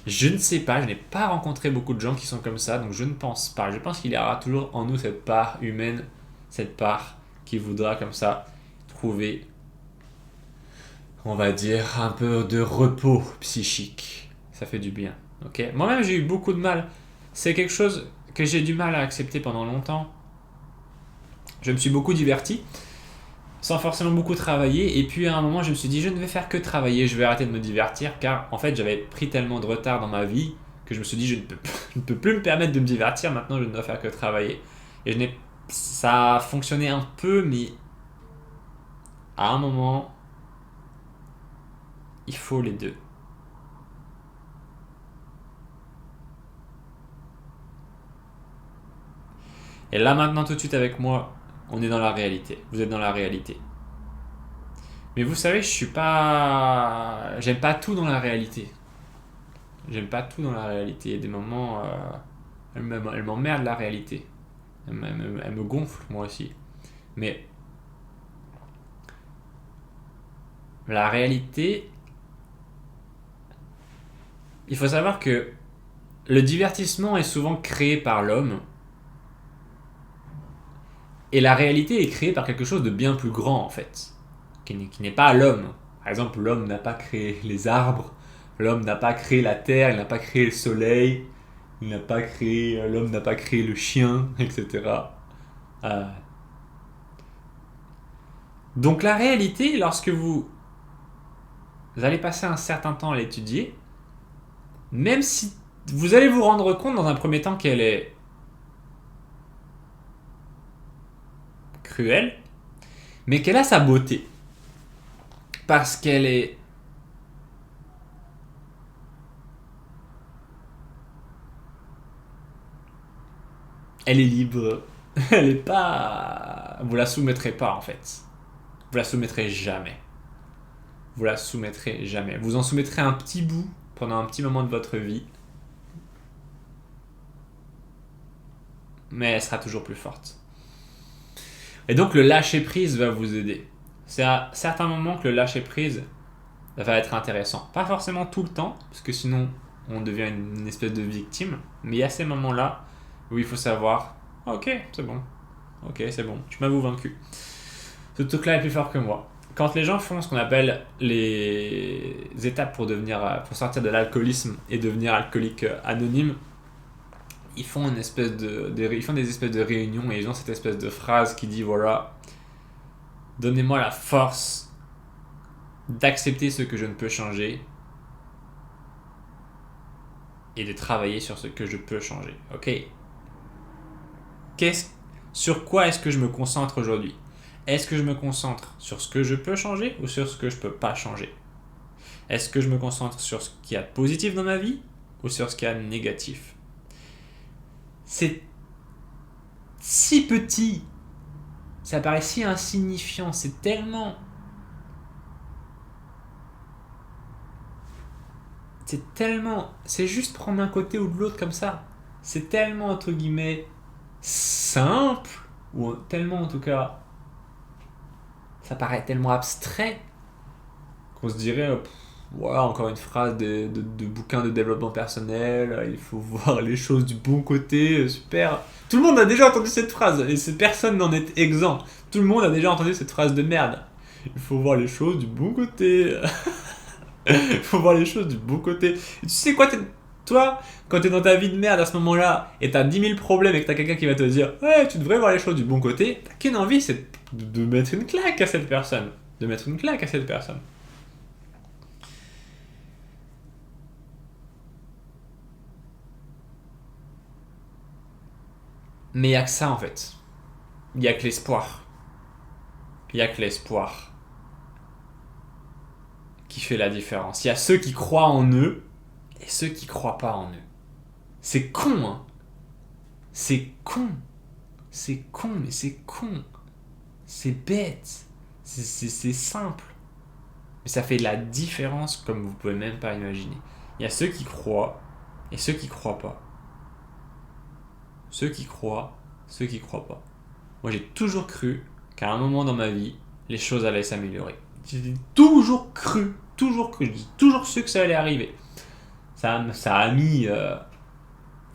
Je ne sais pas, je n'ai pas rencontré beaucoup de gens qui sont comme ça, donc je ne pense pas. Je pense qu'il y aura toujours en nous cette part humaine, cette part qui voudra comme ça trouver, on va dire, un peu de repos psychique. Ça fait du bien. Ok? Moi-même, j'ai eu beaucoup de mal. C'est quelque chose que j'ai du mal à accepter pendant longtemps. Je me suis beaucoup diverti, sans forcément beaucoup travailler, et puis à un moment je me suis dit je ne vais faire que travailler, je vais arrêter de me divertir, car en fait j'avais pris tellement de retard dans ma vie que je me suis dit je ne peux plus me permettre de me divertir, maintenant je ne dois faire que travailler. Et ça a fonctionné un peu, mais à un moment il faut les deux. Et là maintenant tout de suite avec moi, on est dans la réalité, vous êtes dans la réalité. Mais vous savez, j'aime pas tout dans la réalité. J'aime pas tout dans la réalité. Il y a des moments, elle m'emmerde la réalité. Elle me gonfle, moi aussi. Mais la réalité, il faut savoir que le divertissement est souvent créé par l'homme. Et la réalité est créée par quelque chose de bien plus grand, en fait. Qui n'est pas l'homme. Par exemple, l'homme n'a pas créé les arbres. L'homme n'a pas créé la terre, il n'a pas créé le soleil, l'homme n'a pas créé le chien, etc. Donc la réalité, lorsque vous allez passer un certain temps à l'étudier, même si vous allez vous rendre compte dans un premier temps qu'elle est cruelle, mais qu'elle a sa beauté. Parce qu'elle est... Elle est libre. Elle est pas... Vous la soumettrez pas, en fait. Vous la soumettrez jamais. Vous la soumettrez jamais. Vous en soumettrez un petit bout pendant un petit moment de votre vie. Mais elle sera toujours plus forte. Et donc le lâcher-prise va vous aider. C'est à certains moments que le lâcher-prise va être intéressant. Pas forcément tout le temps, parce que sinon on devient une espèce de victime. Mais il y a ces moments-là où il faut savoir, ok, c'est bon. Ok, c'est bon, tu m'avoues vaincu. Ce truc-là est plus fort que moi. Quand les gens font ce qu'on appelle les étapes pour sortir de l'alcoolisme et devenir alcoolique anonyme, ils font des espèces de réunions et ils ont cette espèce de phrase qui dit voilà, donnez-moi la force d'accepter ce que je ne peux changer et de travailler sur ce que je peux changer. Ok. Sur quoi est-ce que je me concentre aujourd'hui? Est-ce que je me concentre sur ce que je peux changer ou sur ce que je peux pas changer? Est-ce que je me concentre sur ce qu'il y a de positif dans ma vie ou sur ce qu'il y a de négatif? C'est si petit, ça paraît si insignifiant, c'est tellement... C'est juste prendre un côté ou de l'autre comme ça. C'est tellement, entre guillemets, simple, ou tellement en tout cas... Ça paraît tellement abstrait qu'on se dirait, voilà, encore une phrase de bouquin de développement personnel, il faut voir les choses du bon côté, super. Tout le monde a déjà entendu cette phrase, et personne n'en est exempt. Tout le monde a déjà entendu cette phrase de merde. Il faut voir les choses du bon côté. Il faut voir les choses du bon côté. Et tu sais quoi, toi, quand t'es dans ta vie de merde à ce moment-là, et t'as 10 000 problèmes et que t'as quelqu'un qui va te dire « Ouais, tu devrais voir les choses du bon côté », t'as qu'une envie, c'est de mettre une claque à cette personne. De mettre une claque à cette personne. Mais il n'y a que ça en fait. Il n'y a que l'espoir. Il n'y a que l'espoir qui fait la différence. Il y a ceux qui croient en eux et ceux qui croient pas en eux. C'est con, hein. C'est con. C'est con, mais c'est con. C'est bête. C'est simple. Mais ça fait la différence comme vous pouvez même pas imaginer. Il y a ceux qui croient et ceux qui croient pas. Ceux qui croient, ceux qui croient pas. Moi j'ai toujours cru qu'à un moment dans ma vie, les choses allaient s'améliorer. J'ai toujours cru. J'ai toujours su que ça allait arriver. Ça a mis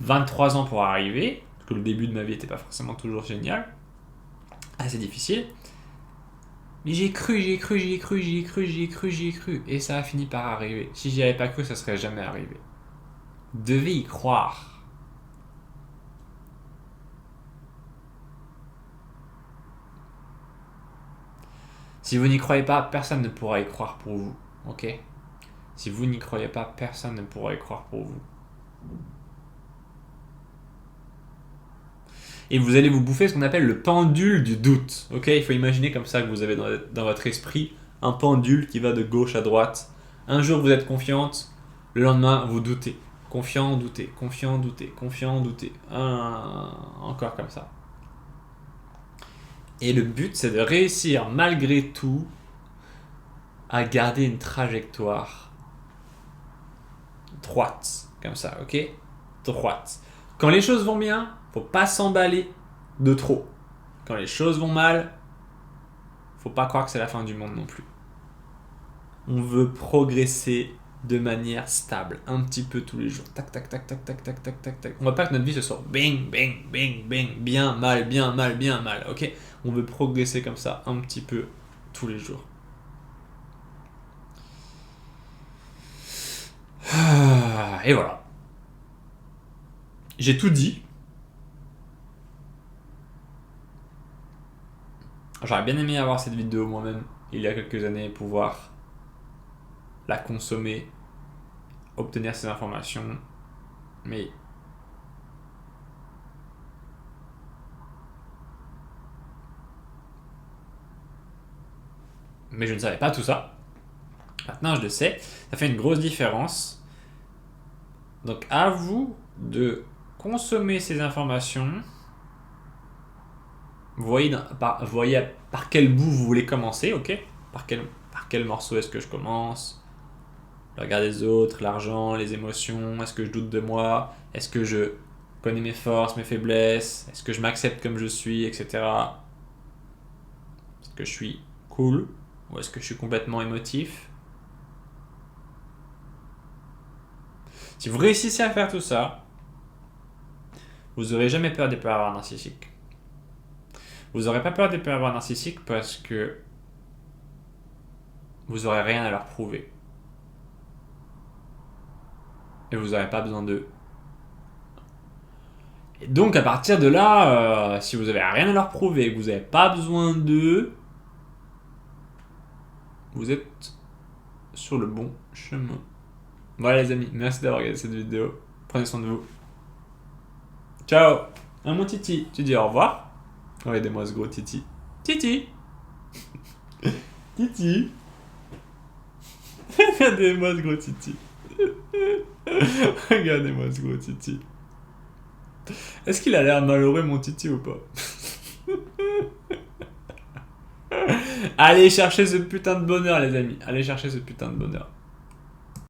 23 ans pour arriver, parce que le début de ma vie n'était pas forcément toujours génial, assez difficile. Mais j'ai cru, et ça a fini par arriver. Si j'y avais pas cru, ça serait jamais arrivé. Vous devez y croire. Si vous n'y croyez pas, personne ne pourra y croire pour vous. Ok? Si vous n'y croyez pas, personne ne pourra y croire pour vous. Et vous allez vous bouffer ce qu'on appelle le pendule du doute. Ok? Il faut imaginer comme ça que vous avez dans votre esprit un pendule qui va de gauche à droite. Un jour vous êtes confiante, le lendemain vous doutez. Confiant, douter, confiant, douter, confiant, douter. Encore comme ça. Et le but, c'est de réussir malgré tout à garder une trajectoire droite, comme ça, ok? Droite. Quand les choses vont bien, faut pas s'emballer de trop. Quand les choses vont mal, faut pas croire que c'est la fin du monde non plus. On veut progresser de manière stable, un petit peu tous les jours. Tac, tac, tac, tac, tac, tac, tac, tac, tac. On veut pas que notre vie se soit bing, bing, bing, bing, bien, mal, bien, mal, bien, mal, ok? On veut progresser comme ça, un petit peu tous les jours. Et voilà. J'ai tout dit. J'aurais bien aimé avoir cette vidéo moi-même il y a quelques années, pouvoir la consommer obtenir ces informations, mais je ne savais pas tout ça. Maintenant, je le sais. Ça fait une grosse différence. Donc, à vous de consommer ces informations. Vous voyez par quel bout vous voulez commencer, ok? Par quel morceau est-ce que je commence? Le regard des autres, l'argent, les émotions, est-ce que je doute de moi? Est-ce que je connais mes forces, mes faiblesses? Est-ce que je m'accepte comme je suis, etc. Est-ce que je suis cool? Ou est-ce que je suis complètement émotif? Si vous réussissez à faire tout ça, vous n'aurez jamais peur des pervers narcissiques. Vous n'aurez pas peur des pervers narcissiques parce que vous n'aurez rien à leur prouver. Et vous n'aurez pas besoin d'eux. Et donc à partir de là, si vous n'avez rien à leur prouver et que vous n'avez pas besoin d'eux, vous êtes sur le bon chemin. Voilà les amis, merci d'avoir regardé cette vidéo. Prenez soin de vous. Ciao. Mon Titi, tu dis au revoir. Regardez-moi ce gros Titi. Titi. Titi. Regardez-moi ce gros Titi. Regardez-moi ce gros Titi. Est-ce qu'il a l'air malheureux mon Titi ou pas? Allez chercher ce putain de bonheur les amis. Allez chercher ce putain de bonheur.